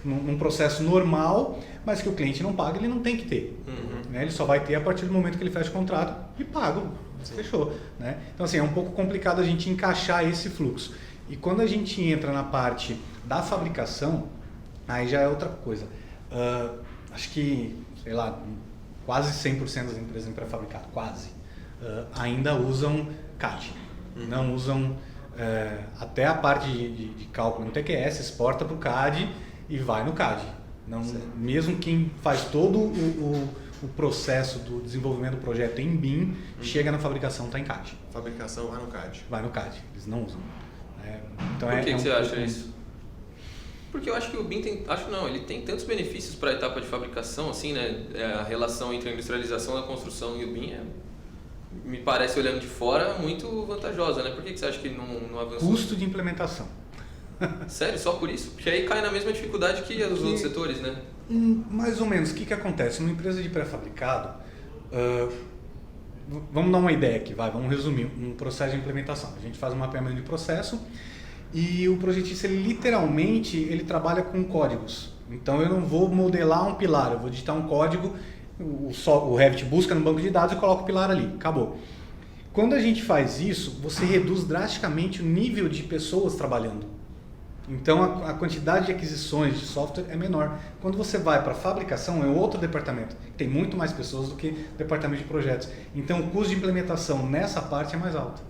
Speaker 4: num processo normal, mas que o cliente não paga, ele não tem que ter. Né? Ele só vai ter a partir do momento que ele fecha o contrato e paga. Fechou. Né? Então, assim, é um pouco complicado a gente encaixar esse fluxo. E quando a gente entra na parte da fabricação, aí já é outra coisa. Acho que, sei lá, quase 100% das empresas em pré-fabricado, quase, ainda usam CAD. Não usam até a parte de cálculo no TQS, exporta para o CAD e vai no CAD. Não, mesmo quem faz todo o processo do desenvolvimento do projeto em BIM, chega na fabricação, está em CAD.
Speaker 1: Fabricação vai no CAD.
Speaker 4: Vai no CAD, eles não usam. Então
Speaker 2: Por que você acha isso? Porque eu acho que o BIM ele tem tantos benefícios para a etapa de fabricação, assim, né? A relação entre a industrialização da construção e o BIM me parece, olhando de fora, muito vantajosa, né? Por que você acha que não avançou?
Speaker 4: Custo de implementação.
Speaker 2: Sério? Só por isso? Porque aí cai na mesma dificuldade que os outros setores, né?
Speaker 4: Mais ou menos. O que acontece? Numa empresa de pré-fabricado, vamos dar uma ideia aqui, vamos resumir um processo de implementação. A gente faz um mapeamento de processo e o projetista, literalmente, ele trabalha com códigos. Então, eu não vou modelar um pilar, eu vou digitar um código, o Revit busca no banco de dados e coloca o pilar ali, acabou. Quando a gente faz isso, você reduz drasticamente o nível de pessoas trabalhando. Então, a quantidade de aquisições de software é menor. Quando você vai para a fabricação, é outro departamento. Tem muito mais pessoas do que departamento de projetos. Então, o custo de implementação nessa parte é mais alto.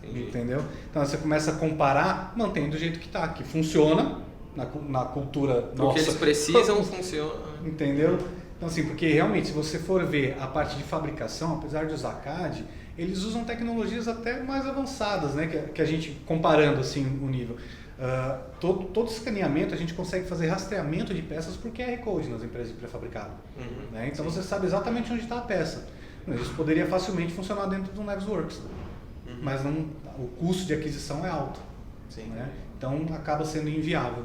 Speaker 4: Entendi. Entendeu? Então, você começa a comparar, mantém do jeito que está, que funciona na cultura nossa.
Speaker 2: O que eles precisam funciona.
Speaker 4: Entendeu? Então, assim, porque realmente, se você for ver a parte de fabricação, apesar de usar CAD, eles usam tecnologias até mais avançadas, né? Que a gente, comparando assim o nível. Todo escaneamento a gente consegue fazer rastreamento de peças por QR Code nas empresas de pré-fabricado. Né? Então você sabe exatamente onde está a peça. Isso poderia facilmente funcionar dentro do Navisworks, mas o custo de aquisição é alto. Né? Então acaba sendo inviável.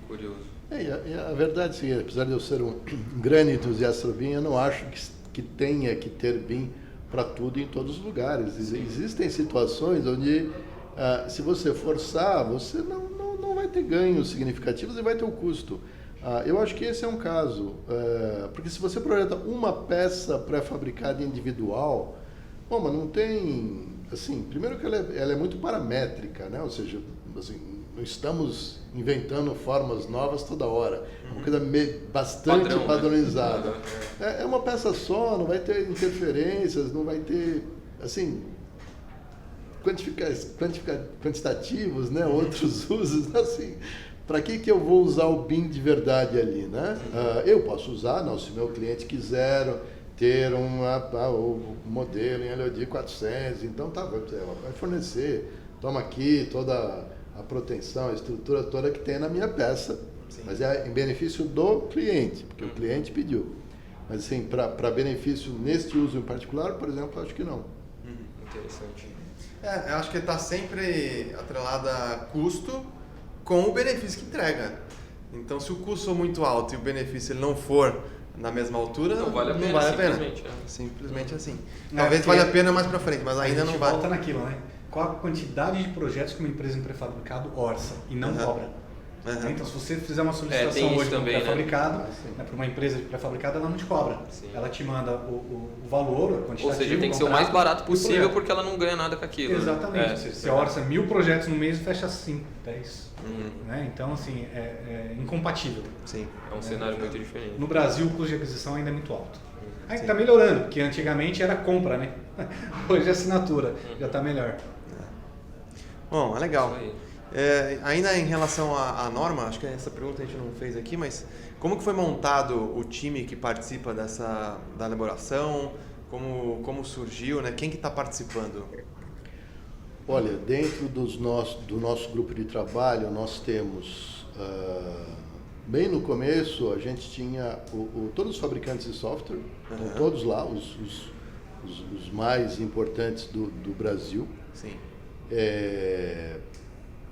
Speaker 2: Curioso.
Speaker 3: A verdade é que, apesar de eu ser um grande entusiasta do BIM, eu não acho que tenha que ter BIM para tudo em todos os lugares. Existem situações onde se você forçar, você não vai ter ganhos significativos e vai ter o custo. Eu acho que esse é um caso, porque se você projeta uma peça pré-fabricada individual, bom, mas não tem, assim, primeiro que ela é muito paramétrica, né? Ou seja, assim, não estamos inventando formas novas toda hora, uma coisa bastante padronizada. Né? É uma peça só, não vai ter interferências, não vai ter, assim, quantitativos, né? Outros usos, assim, para que eu vou usar o BIM de verdade ali, né? Eu posso usar, não, se meu cliente quiser ter o modelo em LOD 400, então vai fornecer, toma aqui toda a proteção, a estrutura toda que tem na minha peça, sim, mas é em benefício do cliente, porque o cliente pediu. Mas assim, para benefício neste uso em particular, por exemplo, acho que não.
Speaker 2: Interessante.
Speaker 1: Eu acho que ele está sempre atrelado a custo com o benefício que entrega. Então, se o custo for muito alto e o benefício ele não for na mesma altura, não vale a pena. Simplesmente assim. Talvez valha a pena mais para frente, mas ainda não vale.
Speaker 4: Volta naquilo, né? Qual a quantidade de projetos que uma empresa em pré-fabricado orça e não cobra? Então, se você fizer uma solicitação hoje para pré-fabricado, para uma empresa de pré-fabricado, ela não te cobra. Sim. Ela te manda o valor, a quantidade.
Speaker 2: Ou seja, tem que ser o mais barato possível porque ela não ganha nada com aquilo.
Speaker 4: Exatamente. Você orça 1000 projetos no mês e fecha 5, 10. Né? Então, assim, é incompatível.
Speaker 2: Sim, é um cenário muito diferente.
Speaker 4: No Brasil, o custo de aquisição ainda é muito alto. Aí está melhorando, porque antigamente era compra, né? Hoje é assinatura, já está melhor.
Speaker 1: Bom, é legal. Ainda em relação à norma, acho que essa pergunta a gente não fez aqui, mas como que foi montado o time que participa da elaboração? Como surgiu, né? Quem que está participando?
Speaker 3: Olha, dentro do nosso grupo de trabalho, nós temos, bem no começo, a gente tinha todos os fabricantes de software, então, todos lá, os mais importantes do Brasil.
Speaker 1: Sim.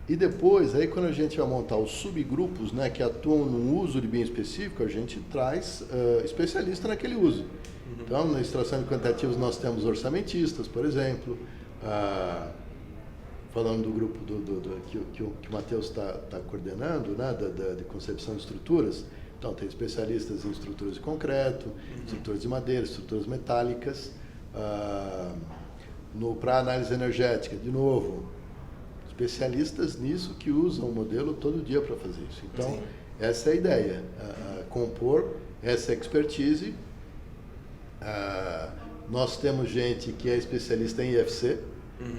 Speaker 3: E depois, aí quando a gente vai montar os subgrupos, né, que atuam no uso de BIM específico, a gente traz especialista naquele uso. Então, na extração de quantitativos nós temos orçamentistas, por exemplo, falando do grupo que o Matheus está coordenando, né, de concepção de estruturas. Então, tem especialistas em estruturas de concreto, estruturas de madeira, estruturas metálicas. Para análise energética, de novo, especialistas nisso que usam o modelo todo dia para fazer isso. Então, sim, essa é a ideia, compor essa expertise. Nós temos gente que é especialista em IFC,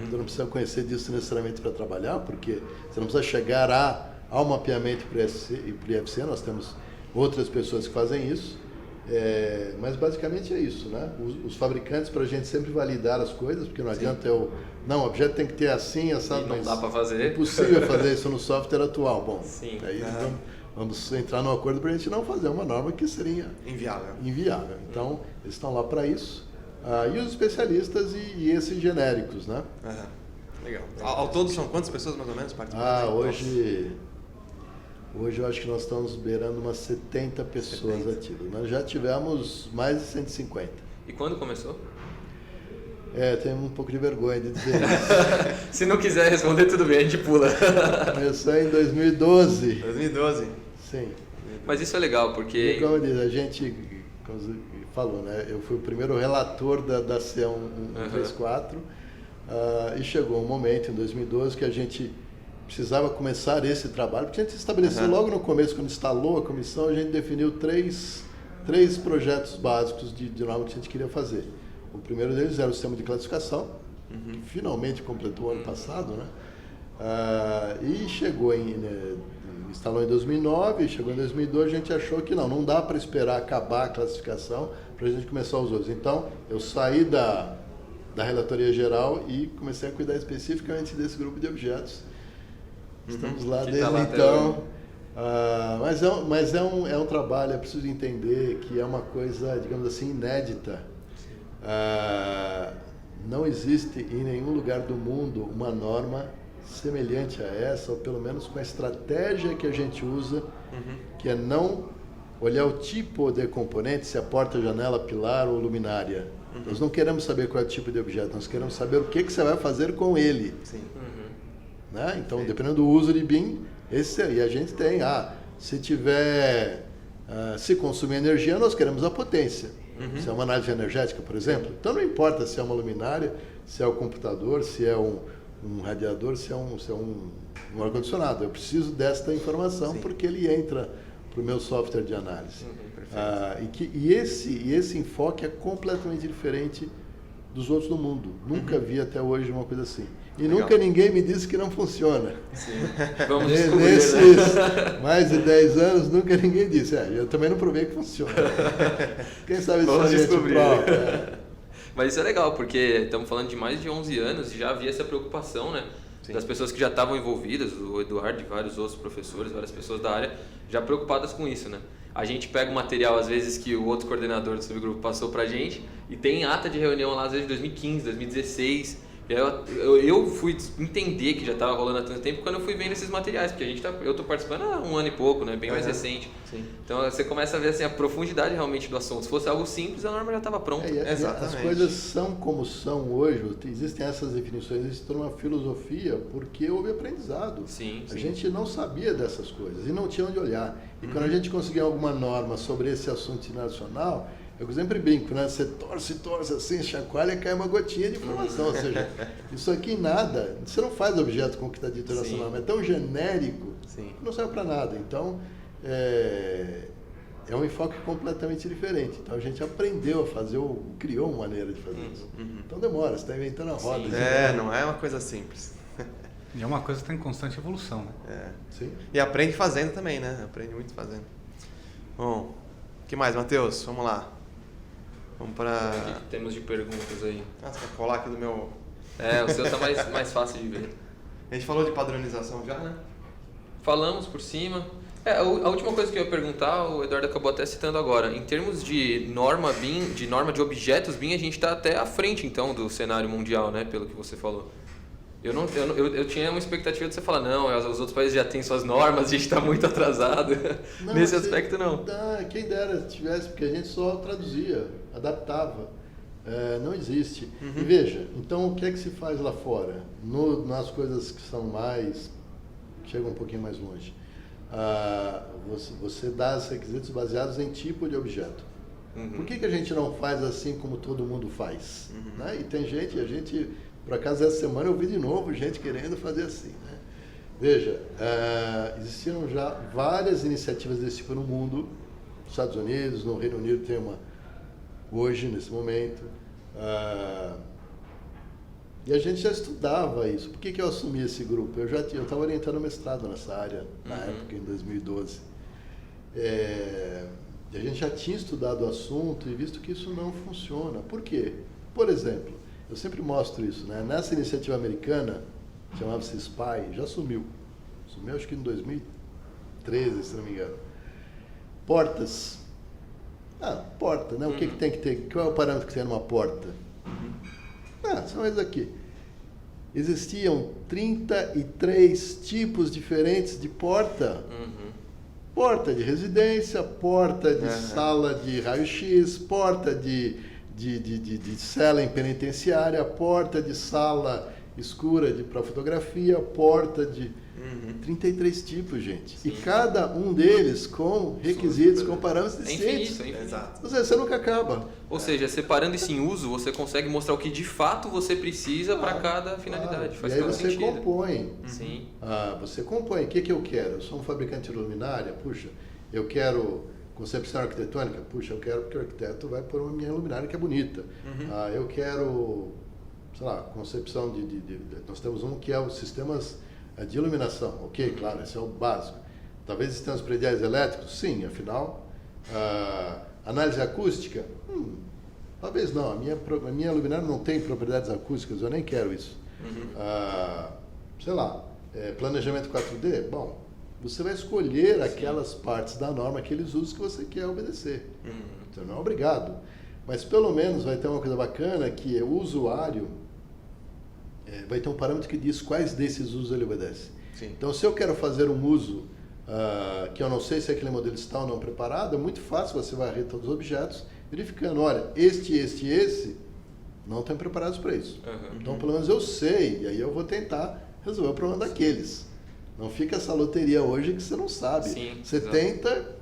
Speaker 3: então não precisa conhecer disso necessariamente para trabalhar, porque você não precisa chegar ao mapeamento para o IFC, nós temos outras pessoas que fazem isso. Mas basicamente é isso, né? Os fabricantes, para a gente sempre validar as coisas, porque não adianta não, o objeto tem que ter assim, assado,
Speaker 2: não dá para fazer.
Speaker 3: É impossível fazer isso no software atual. Bom,
Speaker 2: sim,
Speaker 3: aí vamos entrar num acordo para a gente não fazer uma norma que seria inviável. Então, eles estão lá para isso. E os especialistas e esses genéricos, né?
Speaker 1: Legal. Ao todo são quantas pessoas mais ou menos participando?
Speaker 3: Hoje eu acho que nós estamos beirando umas 70 pessoas ativas. Nós já tivemos mais de 150.
Speaker 2: E quando começou?
Speaker 3: Tenho um pouco de vergonha de dizer isso.
Speaker 2: Se não quiser responder, tudo bem, a gente pula.
Speaker 3: Começou em 2012.
Speaker 1: 2012?
Speaker 3: Sim.
Speaker 2: Mas isso é legal, porque...
Speaker 3: E como eu disse, a gente falou, né? Eu fui o primeiro relator da C134 e chegou um momento, em 2012, que a gente precisava começar esse trabalho, porque a gente estabeleceu logo no começo, quando instalou a comissão, a gente definiu três projetos básicos de norma que a gente queria fazer. O primeiro deles era o sistema de classificação, que finalmente completou o ano passado, né? E chegou instalou em 2009, chegou em 2012, a gente achou que não dá para esperar acabar a classificação para a gente começar os outros. Então, eu saí da relatoria geral e comecei a cuidar especificamente desse grupo de objetos. Estamos lá desde então. Mas é um trabalho, é preciso entender que é uma coisa, digamos assim, inédita. Não existe em nenhum lugar do mundo uma norma semelhante a essa, ou pelo menos com a estratégia que a gente usa, que é não olhar o tipo de componente, se é porta, janela, pilar ou luminária. Nós não queremos saber qual é o tipo de objeto, nós queremos saber o que você vai fazer com ele.
Speaker 1: Sim.
Speaker 3: Né? Então, dependendo do uso de BIM, esse aí a gente tem. Se consumir energia, nós queremos a potência. Se é uma análise energética, por exemplo. Então, não importa se é uma luminária, se é o computador, se é um radiador, se é um ar-condicionado. Eu preciso desta informação porque ele entra para o meu software de análise. E esse enfoque é completamente diferente dos outros do mundo. Nunca vi até hoje uma coisa assim. E legal. Nunca ninguém me disse que não funciona.
Speaker 2: Sim. Vamos descobrir,
Speaker 3: Nesses mais de 10 anos, nunca ninguém disse. Eu também não provei que funciona. Quem sabe se a gente prova.
Speaker 2: Mas isso é legal, porque estamos falando de mais de 11 anos e já havia essa preocupação, né? Sim. Das pessoas que já estavam envolvidas, o Eduardo e vários outros professores, várias pessoas da área, já preocupadas com isso, né? A gente pega o material, às vezes, que o outro coordenador do subgrupo passou pra gente e tem ata de reunião lá, às vezes, de 2015, 2016... Eu fui entender que já estava rolando há tanto tempo quando eu fui vendo esses materiais, porque eu estou participando há um ano e pouco, né? Bem mais recente. Sim. Então você começa a ver assim, a profundidade realmente do assunto. Se fosse algo simples, a norma já estava pronta.
Speaker 3: Exatamente. As coisas são como são hoje, existem essas definições, existe uma filosofia porque houve aprendizado.
Speaker 2: Sim.
Speaker 3: A gente não sabia dessas coisas e não tinha onde olhar. E quando a gente conseguia alguma norma sobre esse assunto internacional, eu sempre brinco, né? Você torce assim, chacoalha e cai uma gotinha de informação. Ou seja, isso aqui nada, você não faz objeto com o que está dito nessa norma. É tão genérico que não serve para nada. Então, é um enfoque completamente diferente. Então, a gente aprendeu a fazer, criou uma maneira de fazer isso. Então, demora, você está inventando a roda.
Speaker 1: Não é uma coisa simples.
Speaker 4: E é uma coisa que está em constante evolução, né?
Speaker 3: Sim.
Speaker 1: E aprende fazendo também, né? Aprende muito fazendo. Bom, o que mais, Matheus? Vamos lá. Vamos para...
Speaker 2: O que temos de perguntas aí?
Speaker 1: Você vai colar aqui do meu...
Speaker 2: O seu tá mais fácil de ver.
Speaker 1: A gente falou de padronização já, né?
Speaker 2: Falamos por cima. A última coisa que eu ia perguntar, o Eduardo acabou até citando agora. Em termos de norma BIM, de norma de objetos BIM, a gente está até à frente, então, do cenário mundial, né? Pelo que você falou. Eu tinha uma expectativa de você falar, não, os outros países já têm suas normas, a gente está muito atrasado. Não, nesse aspecto, não.
Speaker 3: Quem dera se tivesse, porque a gente só traduzia, adaptava. Não existe. E veja, então o que é que se faz lá fora? Nas coisas que são chegam um pouquinho mais longe. Você dá os requisitos baseados em tipo de objeto. Por que a gente não faz assim como todo mundo faz? Né? E tem gente, por acaso essa semana eu vi de novo gente querendo fazer assim. Né? Veja, existiram já várias iniciativas desse tipo no mundo, nos Estados Unidos, no Reino Unido tem uma hoje, nesse momento. E a gente já estudava isso. Por que eu assumi esse grupo? Eu estava orientando mestrado nessa área, na época, em 2012. E a gente já tinha estudado o assunto e visto que isso não funciona. Por quê? Por exemplo, eu sempre mostro isso, né? Nessa iniciativa americana, chamava-se SPY, já sumiu. Sumiu acho que em 2013, se não me engano. Portas. Porta, né? O que tem que ter? Qual é o parâmetro que tem numa porta? São esses aqui. Existiam 33 tipos diferentes de porta. Porta de residência, porta de sala de raio-x, porta de cela em penitenciária, porta de sala escura para fotografia, porta de... 33 tipos, gente. Sim. E cada um deles com requisitos, com parâmetros distintos.
Speaker 2: É infinito.
Speaker 3: Exato. Ou seja, você nunca acaba.
Speaker 2: Ou seja, separando isso em uso, você consegue mostrar o que de fato você precisa para cada finalidade. Faz
Speaker 3: e aí
Speaker 2: todo
Speaker 3: você
Speaker 2: sentido.
Speaker 3: Compõe.
Speaker 2: Sim.
Speaker 3: Você compõe. O que eu quero? Eu sou um fabricante de luminária. Puxa, eu quero concepção arquitetônica. Puxa, eu quero porque o arquiteto vai pôr uma minha luminária que é bonita. Eu quero, sei lá, concepção nós temos um que é os sistemas de iluminação. Ok, claro, esse é o básico. Talvez sistemas prediais elétricos? Sim, afinal. Análise acústica? Talvez não. A minha luminária não tem propriedades acústicas, eu nem quero isso. Sei lá, planejamento 4D? Bom, você vai escolher aquelas partes da norma, aqueles usos que você quer obedecer. Então não é obrigado. Mas pelo menos vai ter uma coisa bacana que o usuário vai ter um parâmetro que diz quais desses usos ele obedece. Sim. Então, se eu quero fazer um uso que eu não sei se aquele modelo está ou não preparado, é muito fácil você varrer todos os objetos, verificando, olha, esse não estão preparados para isso. Então, pelo menos eu sei, e aí eu vou tentar resolver o problema daqueles. Não fica essa loteria hoje que você não sabe.
Speaker 2: Sim,
Speaker 3: você tenta,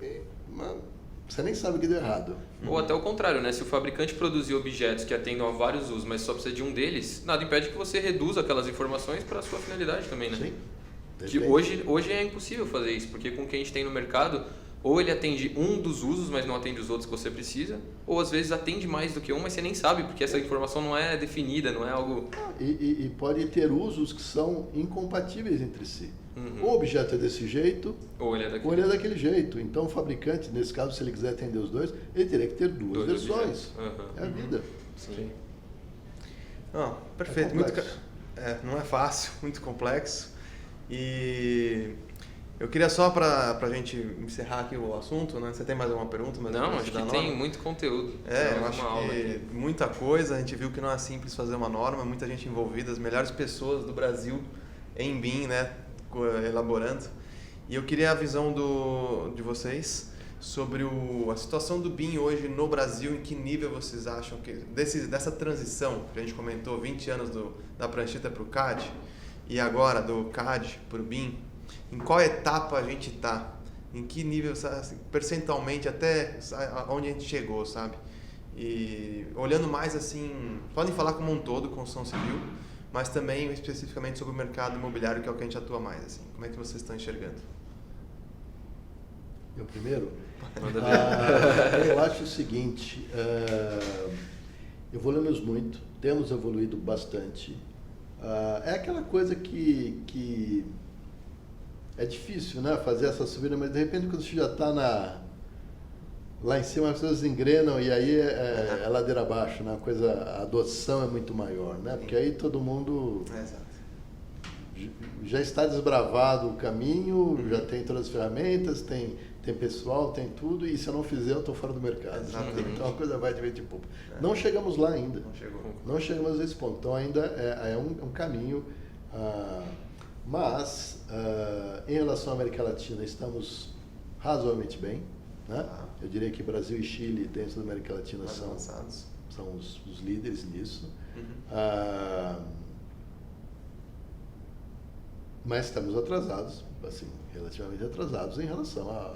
Speaker 3: você nem sabe o que deu errado.
Speaker 2: Ou até o contrário, né? Se o fabricante produzir objetos que atendam a vários usos, mas só precisa de um deles, nada impede que você reduza aquelas informações para a sua finalidade também, né?
Speaker 3: Sim.
Speaker 2: Que hoje é impossível fazer isso, porque com o que a gente tem no mercado, ou ele atende um dos usos, mas não atende os outros que você precisa, ou às vezes atende mais do que um, mas você nem sabe, porque essa informação não é definida, não é algo...
Speaker 3: E pode ter usos que são incompatíveis entre si. O objeto é desse jeito, ou ele é daquele jeito. Então o fabricante, nesse caso, se ele quiser atender os dois, ele teria que ter duas versões. É a vida.
Speaker 2: Sim.
Speaker 1: Perfeito. Não é fácil, muito complexo. E eu queria só para a gente encerrar aqui o assunto, né? Você tem mais alguma pergunta?
Speaker 2: Não, acho que tem muito conteúdo.
Speaker 1: Eu acho que muita coisa. A gente viu que não é simples fazer uma norma, muita gente envolvida, as melhores pessoas do Brasil em BIM, né? Elaborando. E eu queria a visão de vocês sobre a situação do BIM hoje no Brasil. Em que nível vocês acham que dessa transição que a gente comentou, 20 anos da prancheta para o CAD e agora do CAD para o BIM, em qual etapa a gente está? Em que nível, assim, percentualmente, até onde a gente chegou, sabe? E olhando mais assim, podem falar como um todo, construção civil, mas também especificamente sobre o mercado imobiliário, que é o que a gente atua mais. Assim. Como é que vocês estão enxergando?
Speaker 3: Eu primeiro? Eu acho o seguinte, evoluímos muito, temos evoluído bastante. É aquela coisa que é difícil, né, fazer essa subida, mas de repente quando você já está lá em cima, as pessoas engrenam e aí é ladeira abaixo, né? A adoção é muito maior, né? Porque aí todo mundo já está desbravado o caminho, já tem todas as ferramentas, tem pessoal, tem tudo, e se eu não fizer, eu estou fora do mercado. Então a coisa vai de vez em pouco. Não chegamos lá ainda. Não chegamos nesse ponto. Então ainda é um caminho. Mas, em relação à América Latina, estamos razoavelmente bem. Né? Eu diria que Brasil e Chile, dentro da América Latina, são os líderes nisso. Mas estamos atrasados, assim, relativamente atrasados em relação a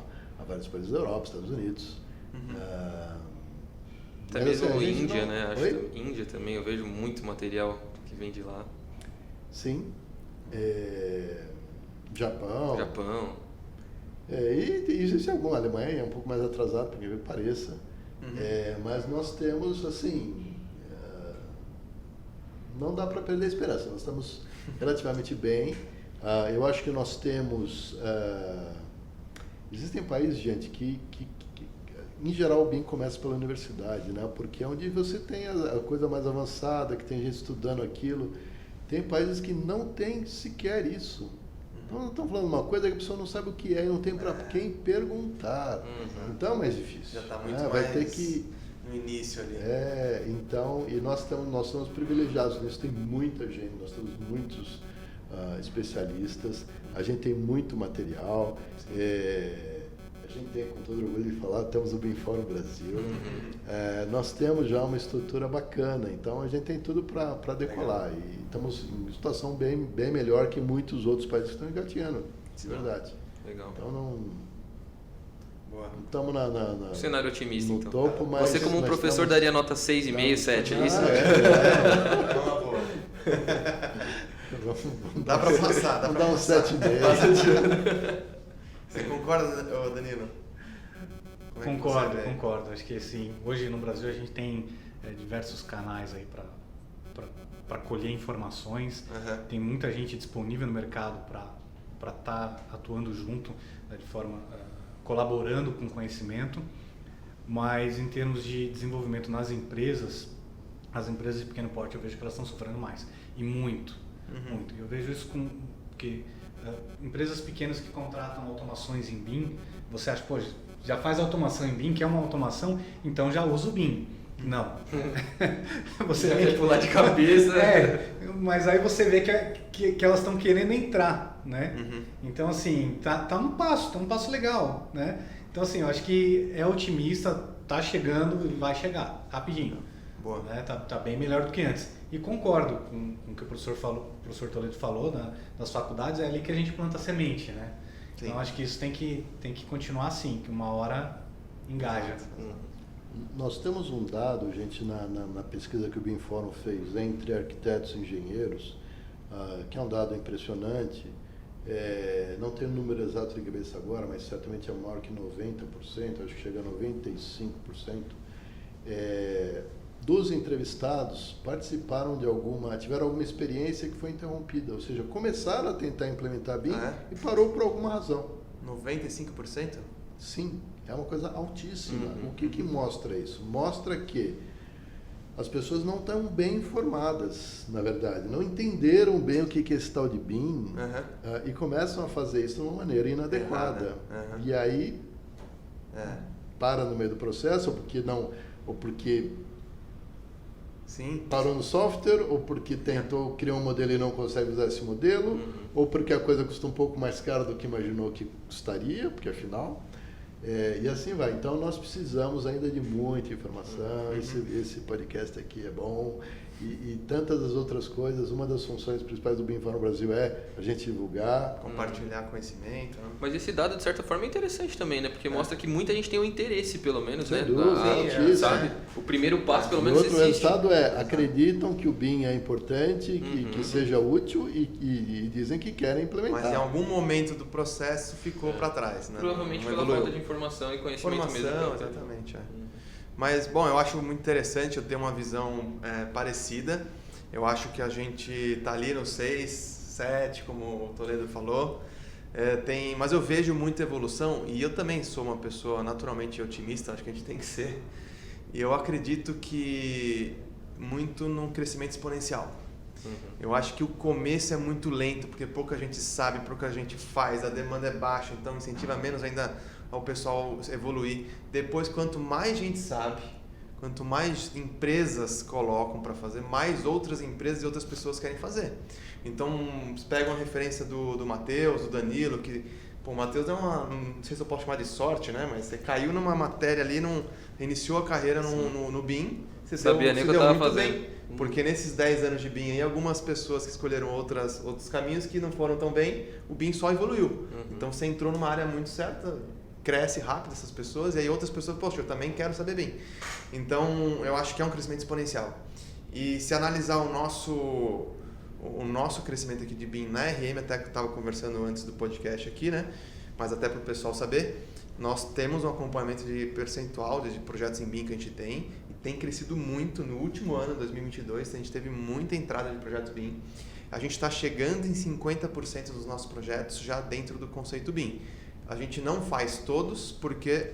Speaker 3: vários países da Europa, Estados Unidos.
Speaker 2: Até mesmo Índia, né? Acho que Índia também, eu vejo muito material que vem de lá.
Speaker 3: Sim. Japão. E existe alguma, a Alemanha é um pouco mais atrasada, porque pareça. Mas nós temos, assim, não dá para perder a esperança. Nós estamos relativamente bem. Eu acho que nós temos... existem países, gente, que em geral o BIM começa pela universidade, né? Porque é onde você tem a coisa mais avançada, que tem gente estudando aquilo. Tem países que não tem sequer isso. Então, nós estamos falando uma coisa que a pessoa não sabe o que é e não tem para quem perguntar. Então é mais difícil.
Speaker 1: Já está muito
Speaker 3: mais
Speaker 1: vai ter que no início ali.
Speaker 3: Então, e nós somos privilegiados nisso. Tem muita gente, nós temos muitos especialistas, a gente tem muito material. A gente tem, com todo orgulho de falar, temos o BIM Fórum Brasil. Nós temos já uma estrutura bacana, então a gente tem tudo para decolar. Legal. E estamos em situação bem melhor que muitos outros países que estão engateando, de verdade.
Speaker 2: Legal.
Speaker 3: Então não estamos no
Speaker 2: cenário otimista,
Speaker 3: no
Speaker 2: então.
Speaker 3: Topo, mas
Speaker 2: você, como um professor, daria nota 6,5, 7, é isso?
Speaker 1: É uma boa. Dá para passar,
Speaker 3: dá um 7,5.
Speaker 1: Você concorda, Danilo?
Speaker 4: Concordo. Acho que assim, hoje no Brasil a gente tem diversos canais aí para colher informações. Tem muita gente disponível no mercado para estar atuando junto, de forma colaborando com o conhecimento. Mas em termos de desenvolvimento nas empresas, as empresas de pequeno porte eu vejo que elas estão sofrendo mais, e muito. Eu vejo isso porque empresas pequenas que contratam automações em BIM, você acha, pô, já faz automação em BIM, quer uma automação, então já usa o BIM. Não.
Speaker 2: Você quer pular de cabeça.
Speaker 4: Mas aí você vê que elas estão querendo entrar, né? Então, assim, tá um passo legal, né? Então, assim, eu acho que é otimista, tá chegando e vai chegar rapidinho.
Speaker 1: Boa.
Speaker 4: Né? Tá bem melhor do que antes. E concordo com o que o professor Toledo falou, das faculdades, é ali que a gente planta semente, né? Sim. Então acho que isso tem que continuar assim, que uma hora engaja.
Speaker 3: Nós temos um dado, gente, na pesquisa que o BIM Fórum fez entre arquitetos e engenheiros, que é um dado impressionante, não tenho o número exato de cabeça agora, mas certamente é maior que 90%, acho que chega a 95%, dos entrevistados tiveram alguma experiência que foi interrompida, ou seja, começaram a tentar implementar BIM e parou por alguma razão.
Speaker 1: 95%?
Speaker 3: Sim, é uma coisa altíssima. O que mostra isso? Mostra que as pessoas não estão bem informadas, na verdade, não entenderam bem o que é esse tal de BIM e começam a fazer isso de uma maneira inadequada. E aí para no meio do processo, ou porque
Speaker 1: Sim.
Speaker 3: Parou no software, ou porque criou um modelo e não consegue usar esse modelo, ou porque a coisa custa um pouco mais cara do que imaginou que custaria, porque afinal... e assim vai. Então nós precisamos ainda de muita informação, esse podcast aqui é bom, e tantas as outras coisas. Uma das funções principais do BIM no Brasil é a gente divulgar,
Speaker 1: compartilhar conhecimento. Né?
Speaker 2: Mas esse dado, de certa forma, é interessante também, né? Porque mostra que muita gente tem um interesse, pelo menos,
Speaker 3: sem
Speaker 2: né?
Speaker 3: Dúvida,
Speaker 2: sabe? O primeiro passo, pelo menos,
Speaker 3: existe. O outro resultado acreditam que o BIM é importante, que seja útil e dizem que querem implementar.
Speaker 1: Mas em algum momento do processo ficou para trás, né?
Speaker 2: Provavelmente pela falta de informação e conhecimento mesmo.
Speaker 1: Exatamente, Mas, bom, eu acho muito interessante, eu tenho uma visão parecida. Eu acho que a gente está ali no 6, 7, como o Toledo falou. Mas eu vejo muita evolução e eu também sou uma pessoa naturalmente otimista, acho que a gente tem que ser. E eu acredito que muito num crescimento exponencial. Eu acho que o começo é muito lento, porque pouca gente sabe, pouca gente faz, a demanda é baixa, então incentiva menos ainda ao pessoal evoluir. Depois, quanto mais gente sabe, quanto mais empresas colocam para fazer, mais outras empresas e outras pessoas querem fazer. Então, pega uma referência do Matheus, do Danilo, que o Matheus não sei se eu posso chamar de sorte, né? Mas você caiu numa matéria ali, iniciou a carreira no BIM, você
Speaker 2: sabia nem o que eu estava fazendo.
Speaker 1: Bem, porque nesses 10 anos de BIM aí, algumas pessoas que escolheram outros caminhos que não foram tão bem, o BIM só evoluiu. Então, você entrou numa área muito certa, cresce rápido essas pessoas, e aí outras pessoas, poxa, eu também quero saber BIM. Então, eu acho que é um crescimento exponencial. E se analisar o nosso crescimento aqui de BIM na RM, até que eu estava conversando antes do podcast aqui, né? Mas até para o pessoal saber, nós temos um acompanhamento de percentual de projetos em BIM que a gente tem, e tem crescido muito no último ano, 2022, a gente teve muita entrada de projetos BIM. A gente está chegando em 50% dos nossos projetos já dentro do conceito BIM. A gente não faz todos porque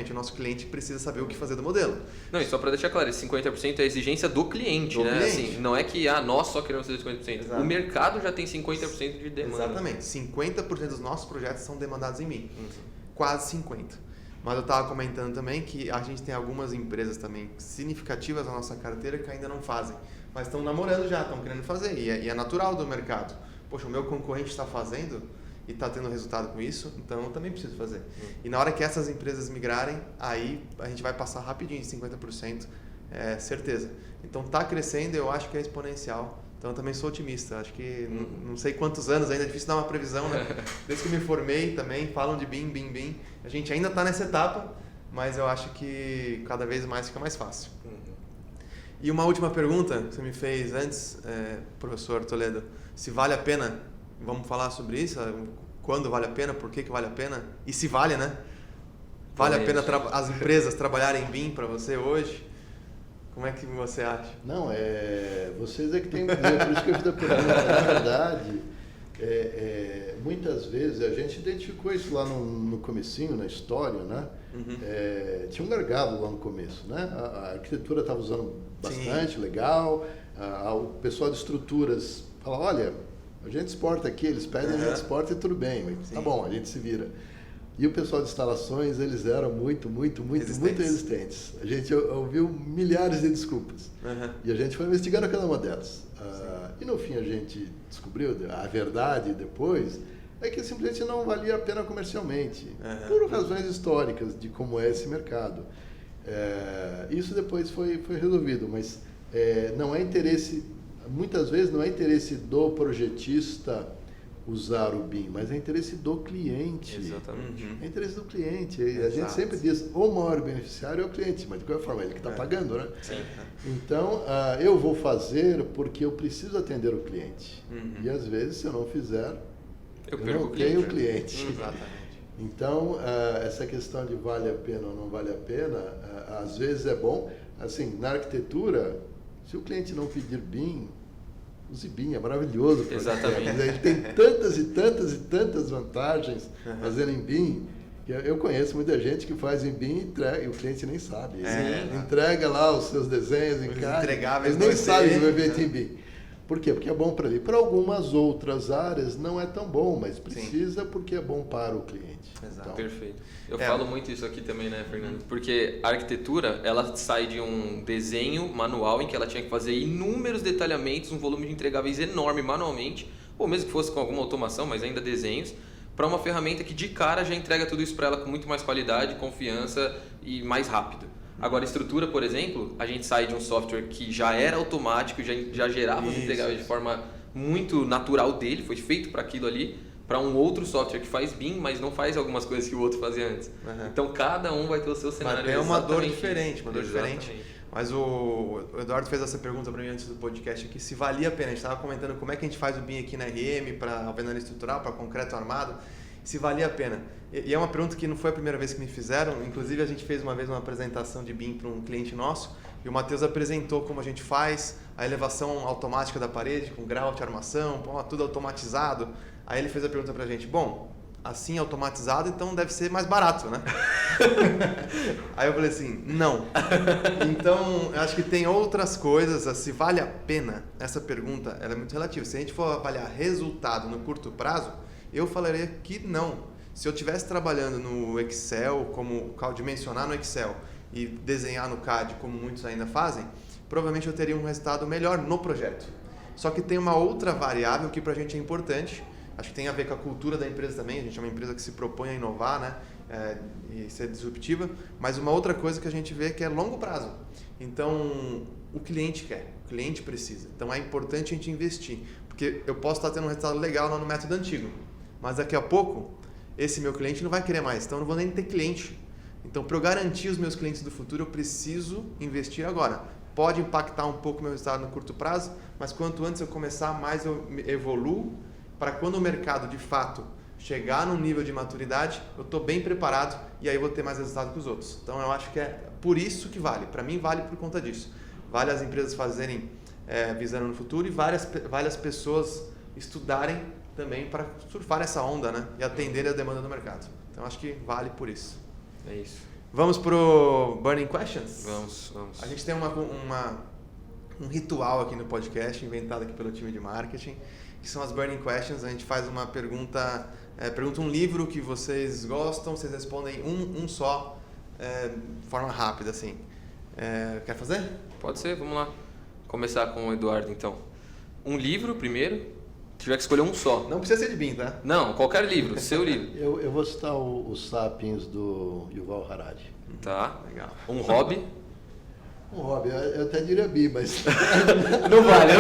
Speaker 1: o nosso cliente precisa saber o que fazer do modelo.
Speaker 2: Não, e só para deixar claro, esse 50% é a exigência do cliente, né? Assim, não é que nós só queremos fazer 50%. Exato. O mercado já tem 50% de demanda.
Speaker 1: Exatamente. 50% dos nossos projetos são demandados em BIM. Quase 50%. Mas eu estava comentando também que a gente tem algumas empresas também significativas na nossa carteira que ainda não fazem. Mas estão namorando já, estão querendo fazer. E é natural do mercado. Poxa, o meu concorrente está fazendo... e está tendo resultado com isso, então eu também preciso fazer. E na hora que essas empresas migrarem, aí a gente vai passar rapidinho de 50%, certeza. Então está crescendo, eu acho que é exponencial. Então eu também sou otimista, acho que não sei quantos anos ainda, é difícil dar uma previsão, né? Desde que eu me formei também, falam de BIM, BIM, BIM. A gente ainda está nessa etapa, mas eu acho que cada vez mais fica mais fácil. E uma última pergunta que você me fez antes, professor Toledo, se vale a pena... Vamos falar sobre isso? Quando vale a pena? Por que vale a pena? E se vale, né? Vale a pena as empresas trabalharem em BIM para você hoje? Como é que você acha?
Speaker 3: Não, vocês é que têm que dizer, por isso que eu fiz a pergunta. Na verdade, muitas vezes, a gente identificou isso lá no comecinho, na história, né? Tinha um gargalo lá no começo, né? A arquitetura estava usando bastante, legal. O pessoal de estruturas fala, olha... A gente exporta aqui, eles pedem, a gente exporta e tudo bem, mas tá bom, a gente se vira. E o pessoal de instalações, eles eram muito resistentes. A gente ouviu milhares de desculpas. E a gente foi investigando cada uma delas. E no fim a gente descobriu, a verdade depois, é que simplesmente não valia a pena comercialmente, por razões históricas de como é esse mercado. Isso depois foi resolvido, mas não é interesse... Muitas vezes não é interesse do projetista usar o BIM, mas é interesse do cliente.
Speaker 2: Exatamente.
Speaker 3: É interesse do cliente. A gente sempre diz, o maior beneficiário é o cliente, mas de qualquer forma, ele que está pagando, né?
Speaker 2: Sim.
Speaker 3: Então, eu vou fazer porque eu preciso atender o cliente. E às vezes, se eu não fizer, eu não tenho o cliente.
Speaker 1: Exatamente.
Speaker 3: Então, essa questão de vale a pena ou não vale a pena, às vezes é bom. Assim, na arquitetura, se o cliente não pedir BIM, use BIM, é maravilhoso.
Speaker 2: Exatamente.
Speaker 3: Ele tem tantas e tantas e tantas vantagens fazendo em BIM. Eu conheço muita gente que faz em BIM e entrega, e o cliente nem sabe. Entrega lá os seus desenhos em casa, ele nem sabe que vai feito em BIM. Por quê? Porque é bom para ele. Para algumas outras áreas não é tão bom, mas precisa porque é bom para o cliente.
Speaker 1: Exato.
Speaker 3: Então,
Speaker 2: Perfeito. Eu falo muito isso aqui também, né, Fernando? Porque a arquitetura, ela sai de um desenho manual em que ela tinha que fazer inúmeros detalhamentos, um volume de entregáveis enorme manualmente, ou mesmo que fosse com alguma automação, mas ainda desenhos, para uma ferramenta que de cara já entrega tudo isso para ela com muito mais qualidade, confiança e mais rápido. Agora, estrutura, por exemplo, a gente sai de um software que já era automático, já gerava os entregáveis de forma muito natural dele, foi feito para aquilo ali, para um outro software que faz BIM, mas não faz algumas coisas que o outro fazia antes. Então, cada um vai ter o seu cenário.
Speaker 1: Mas é uma dor diferente, Mas o Eduardo fez essa pergunta para mim antes do podcast aqui, se valia a pena. A gente estava comentando como é que a gente faz o BIM aqui na RM, para alvenaria estrutural, para concreto armado, se valia a pena. E é uma pergunta que não foi a primeira vez que me fizeram, inclusive a gente fez uma vez uma apresentação de BIM para um cliente nosso, e o Matheus apresentou como a gente faz, a elevação automática da parede, com grau de armação, tudo automatizado. Aí ele fez a pergunta pra gente, bom, assim automatizado, então deve ser mais barato, né? Aí eu falei assim, não. Então, eu acho que tem outras coisas, se vale a pena, essa pergunta ela é muito relativa. Se a gente for avaliar resultado no curto prazo, eu falaria que não. Se eu estivesse trabalhando no Excel, como dimensionar no Excel e desenhar no CAD, como muitos ainda fazem, provavelmente eu teria um resultado melhor no projeto. Só que tem uma outra variável que pra gente é importante, acho que tem a ver com a cultura da empresa também, a gente é uma empresa que se propõe a inovar, né? E ser disruptiva, mas uma outra coisa que a gente vê que é longo prazo. Então, o cliente quer, o cliente precisa. Então, é importante a gente investir, porque eu posso estar tendo um resultado legal lá no método antigo, mas daqui a pouco, esse meu cliente não vai querer mais, então eu não vou nem ter cliente. Então, para eu garantir os meus clientes do futuro, eu preciso investir agora. Pode impactar um pouco o meu resultado no curto prazo, mas quanto antes eu começar, mais eu evoluo, para quando o mercado, de fato, chegar num nível de maturidade, eu estou bem preparado e aí eu vou ter mais resultado que os outros. Então, eu acho que é por isso que vale. Para mim, vale por conta disso. Vale as empresas fazerem visando no futuro e várias pessoas estudarem também para surfar essa onda, né? E atender a demanda do mercado. Então, acho que vale por isso.
Speaker 2: É isso.
Speaker 1: Vamos pro Burning Questions?
Speaker 2: Vamos.
Speaker 1: A gente tem um ritual aqui no podcast, inventado aqui pelo time de marketing, que são as Burning Questions. A gente faz uma pergunta, pergunta um livro que vocês gostam, vocês respondem um só, de forma rápida, assim. Quer fazer?
Speaker 2: Pode ser, vamos lá. Começar com o Eduardo, então. Um livro primeiro, tiver que escolher um só.
Speaker 1: Não precisa ser de BIM, tá?
Speaker 2: Não, qualquer livro, seu livro.
Speaker 3: Eu vou citar o Sapiens do Yuval Harari.
Speaker 2: Tá.
Speaker 1: Legal.
Speaker 2: Um hobby.
Speaker 3: Um hobby, eu até diria BIM, mas
Speaker 2: Não vale.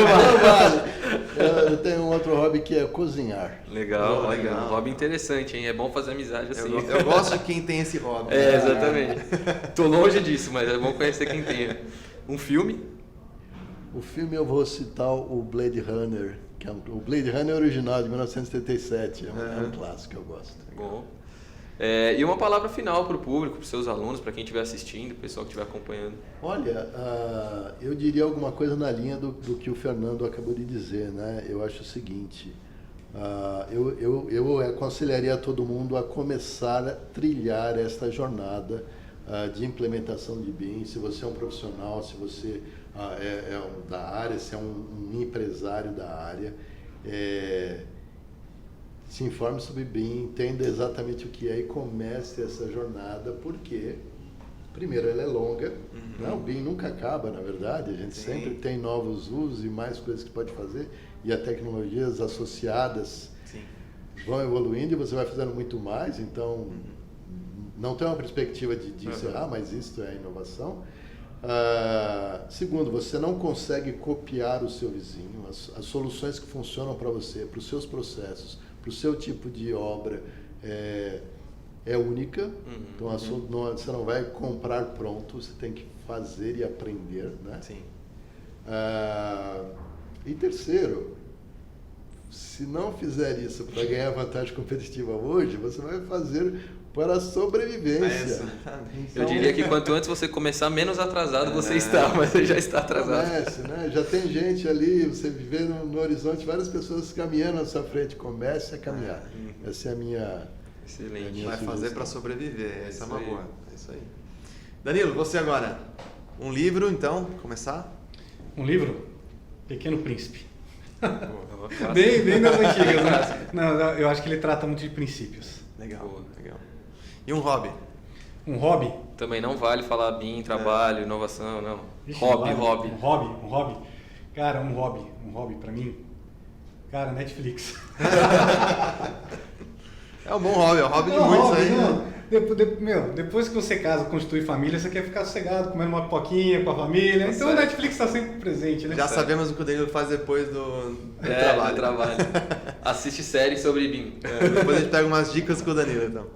Speaker 3: Eu tenho um outro hobby que é cozinhar.
Speaker 2: Legal. Um hobby interessante, hein? É bom fazer amizade assim.
Speaker 1: Eu gosto de quem tem esse hobby.
Speaker 2: Exatamente. Tô longe disso, mas é bom conhecer quem tem. Um filme.
Speaker 3: O filme eu vou citar o Blade Runner, que é o Blade Runner original de 1977, é um clássico que eu gosto.
Speaker 2: Bom. E uma palavra final para o público, para os seus alunos, para quem estiver assistindo, o pessoal que estiver acompanhando.
Speaker 3: Olha, eu diria alguma coisa na linha do que o Fernando acabou de dizer, né? Eu acho o seguinte, eu aconselharia todo mundo a começar a trilhar esta jornada de implementação de BIM. Se você é um profissional, se você da área, se é um empresário da área, se informe sobre BIM, entenda exatamente o que é e comece essa jornada, porque, primeiro, ela é longa, né? O BIM nunca acaba, na verdade, a gente sempre tem novos usos e mais coisas que pode fazer, e as tecnologias associadas vão evoluindo e você vai fazendo muito mais, então não tem uma perspectiva de encerrar, mas isso é inovação. Segundo, você não consegue copiar o seu vizinho, as soluções que funcionam para você, para os seus processos, para o seu tipo de obra é única. Então, você não vai comprar pronto, você tem que fazer e aprender, né?
Speaker 1: Sim.
Speaker 3: E terceiro, se não fizer isso para ganhar vantagem competitiva hoje, você vai fazer para a sobrevivência.
Speaker 2: Então, eu diria que quanto antes você começar, menos atrasado você está, mas você já está atrasado.
Speaker 3: Comece, né? Já tem gente ali, você vê no horizonte várias pessoas caminhando na sua frente. Comece a caminhar. Essa é a minha...
Speaker 2: Excelente.
Speaker 1: Vai fazer para sobreviver. Essa é uma boa. É isso aí. Danilo, você agora. Um livro, então, começar?
Speaker 4: Um livro? Pequeno Príncipe. Bem das antigas, né? Não, eu acho que ele trata muito de princípios.
Speaker 1: Legal. E um hobby?
Speaker 4: Um hobby?
Speaker 2: Também não vale falar BIM, trabalho, inovação, não. Hobby.
Speaker 4: Um hobby. Cara, um hobby pra mim. Cara, Netflix.
Speaker 1: É um bom hobby, é um hobby de muitos aí.
Speaker 4: Não. Depois que você casa, constitui família, você quer ficar sossegado, comendo uma pipoquinha com a família. Então o Netflix está sempre presente, né?
Speaker 1: Já sabemos o que o Danilo faz depois do trabalho.
Speaker 2: Assiste séries sobre BIM.
Speaker 1: Depois a gente pega umas dicas com o Danilo, então.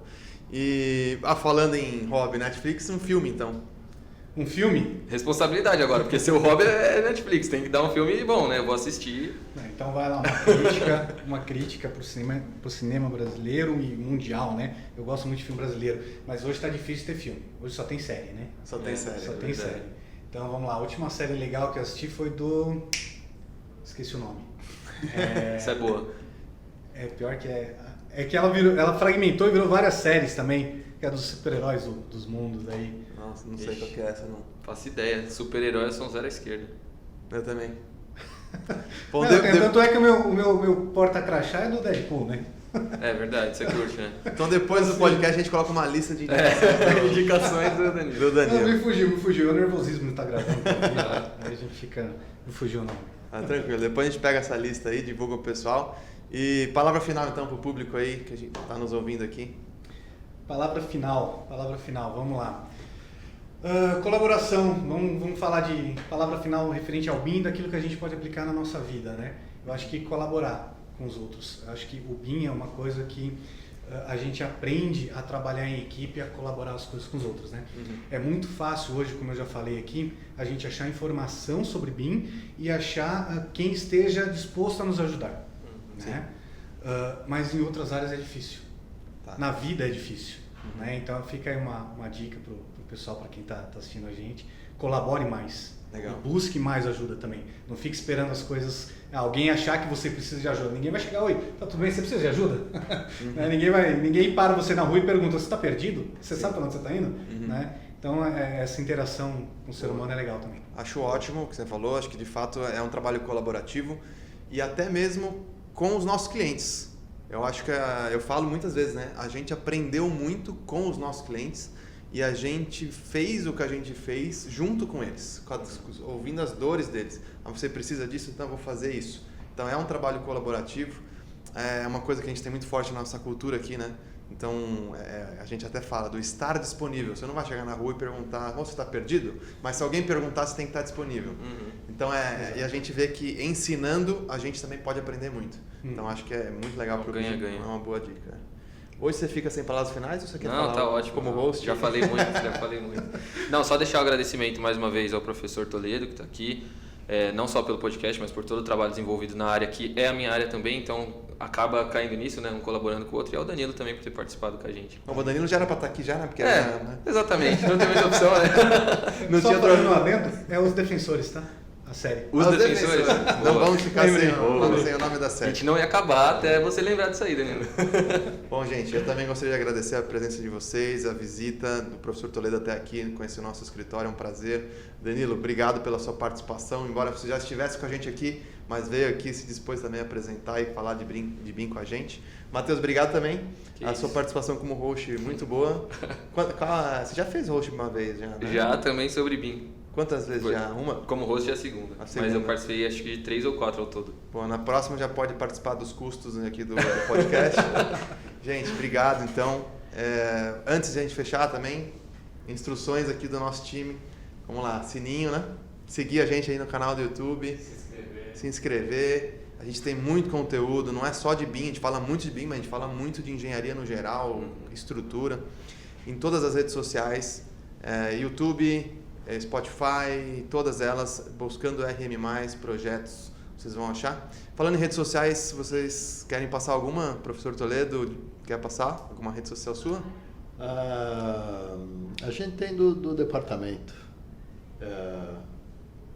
Speaker 1: E falando em hobby, Netflix, um filme, então.
Speaker 4: Um filme?
Speaker 2: Responsabilidade agora, porque seu hobby é Netflix, tem que dar um filme bom, né? Eu vou assistir.
Speaker 4: Então vai lá, uma crítica pro cinema brasileiro e mundial, né? Eu gosto muito de filme brasileiro, mas hoje está difícil ter filme. Hoje só tem série, né?
Speaker 1: Só tem série.
Speaker 4: Então vamos lá, a última série legal que eu assisti foi do... Esqueci o nome.
Speaker 2: Essa é boa.
Speaker 4: Pior que é que ela fragmentou e virou várias séries também, que é dos super-heróis dos mundos aí.
Speaker 1: Nossa, não sei qual que é essa, não.
Speaker 2: Faço ideia. Super-heróis são zero à esquerda.
Speaker 1: Eu também.
Speaker 4: Bom, tanto é que o meu porta-crachá é do Deadpool, né?
Speaker 2: É verdade, você curte, né?
Speaker 1: Então depois do podcast a gente coloca uma lista de
Speaker 2: indicações do Danilo.
Speaker 4: Não, me fugiu. O nervosismo não tá gravando. Aí a gente fica... Me fugiu não.
Speaker 1: Tranquilo. Depois a gente pega essa lista aí, divulga o pessoal. E palavra final então pro público aí, que a gente tá nos ouvindo aqui.
Speaker 4: Palavra final, vamos lá. Colaboração, vamos falar de palavra final referente ao BIM, daquilo que a gente pode aplicar na nossa vida, né? Eu acho que colaborar com os outros. Eu acho que o BIM é uma coisa que a gente aprende a trabalhar em equipe, a colaborar as coisas com os outros, né? É muito fácil hoje, como eu já falei aqui, a gente achar informação sobre BIM e achar quem esteja disposto a nos ajudar, né? Mas em outras áreas é difícil. Na vida é difícil, né? Então fica aí uma dica pro pessoal, para quem tá assistindo a gente, colabore mais.
Speaker 1: Legal.
Speaker 4: E busque mais ajuda também. Não fique esperando as coisas, alguém achar que você precisa de ajuda. Ninguém vai chegar, oi, tá tudo bem, você precisa de ajuda? Ninguém para você na rua e pergunta, você está perdido? Você sabe para onde você está indo? Né? Então essa interação com o ser humano é legal também.
Speaker 1: Acho ótimo o que você falou, acho que de fato é um trabalho colaborativo e até mesmo com os nossos clientes. Eu acho que, eu falo muitas vezes, né? A gente aprendeu muito com os nossos clientes e a gente fez o que a gente fez junto com eles, ouvindo as dores deles. Você precisa disso? Então eu vou fazer isso. Então é um trabalho colaborativo, é uma coisa que a gente tem muito forte na nossa cultura aqui, né? Então a gente até fala do estar disponível. Você não vai chegar na rua e perguntar, você está perdido? Mas se alguém perguntar, você tem que estar disponível. Então e a gente vê que ensinando a gente também pode aprender muito. Então acho que é muito legal para o ganha-ganha. É uma boa dica. Hoje você fica sem palavras finais ou você quer falar?
Speaker 2: Não, tá ótimo.
Speaker 1: Como host?
Speaker 2: Já falei muito. Não, só deixar o agradecimento mais uma vez ao professor Toledo, que está aqui, não só pelo podcast, mas por todo o trabalho desenvolvido na área, que é a minha área também, então acaba caindo nisso, né, um colaborando com o outro, e ao Danilo também por ter participado com a gente.
Speaker 1: O Danilo já era para estar aqui já, né? Porque
Speaker 2: exatamente, não tem muita opção, né?
Speaker 4: Não tinha fazendo lá dentro, Os Defensores, tá? A série.
Speaker 2: Os Defensores.
Speaker 1: Não vamos ficar sem o nome da série.
Speaker 2: A gente não ia acabar até você lembrar disso aí, Danilo.
Speaker 1: Bom, gente, eu também gostaria de agradecer a presença de vocês, a visita do professor Toledo até aqui, conhecer o nosso escritório, é um prazer. Danilo, obrigado pela sua participação, embora você já estivesse com a gente aqui, mas veio aqui, se dispôs também a apresentar e falar de BIM com a gente. Matheus, obrigado também. Sua participação como host muito boa. Você já fez host uma vez? Né?
Speaker 2: Já, também sobre BIM.
Speaker 1: Quantas vezes já? Uma?
Speaker 2: Como host é a segunda. Mas eu participei acho que de 3 ou 4 ao todo.
Speaker 1: Bom, na próxima já pode participar dos custos aqui do podcast. Gente, obrigado então. Antes de a gente fechar também, instruções aqui do nosso time. Vamos lá, sininho, né? Seguir a gente aí no canal do YouTube. Se inscrever. A gente tem muito conteúdo, não é só de BIM, a gente fala muito de BIM, mas a gente fala muito de engenharia no geral, estrutura, em todas as redes sociais, YouTube, Spotify, todas elas, buscando RM+, projetos, vocês vão achar. Falando em redes sociais, vocês querem passar alguma? Professor Toledo, quer passar alguma rede social sua?
Speaker 3: A gente tem do departamento.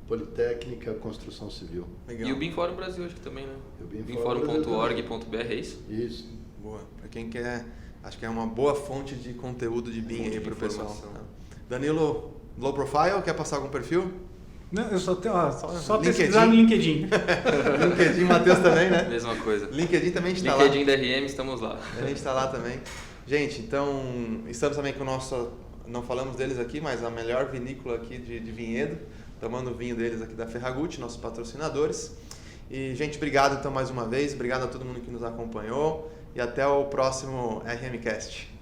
Speaker 3: Politécnica, Construção Civil.
Speaker 2: Legal. E o BIM Fórum Brasil, acho que também, né?
Speaker 3: O
Speaker 2: BIMFórum.org.br, é isso?
Speaker 3: Isso.
Speaker 1: Boa. Para quem quer, acho que é uma boa fonte de conteúdo de BIM aí para o pessoal. Danilo, low profile, quer passar algum perfil?
Speaker 4: Não, eu só tenho, só pesquisar no LinkedIn.
Speaker 1: LinkedIn, Matheus também, né?
Speaker 2: Mesma coisa.
Speaker 1: LinkedIn também está lá.
Speaker 2: LinkedIn da RM, estamos lá.
Speaker 1: A gente está lá também. Gente, então, estamos também com o nosso, não falamos deles aqui, mas a melhor vinícola aqui de Vinhedo, tomando o vinho deles aqui da Ferragut, nossos patrocinadores. E, gente, obrigado então mais uma vez, obrigado a todo mundo que nos acompanhou e até o próximo RMcast.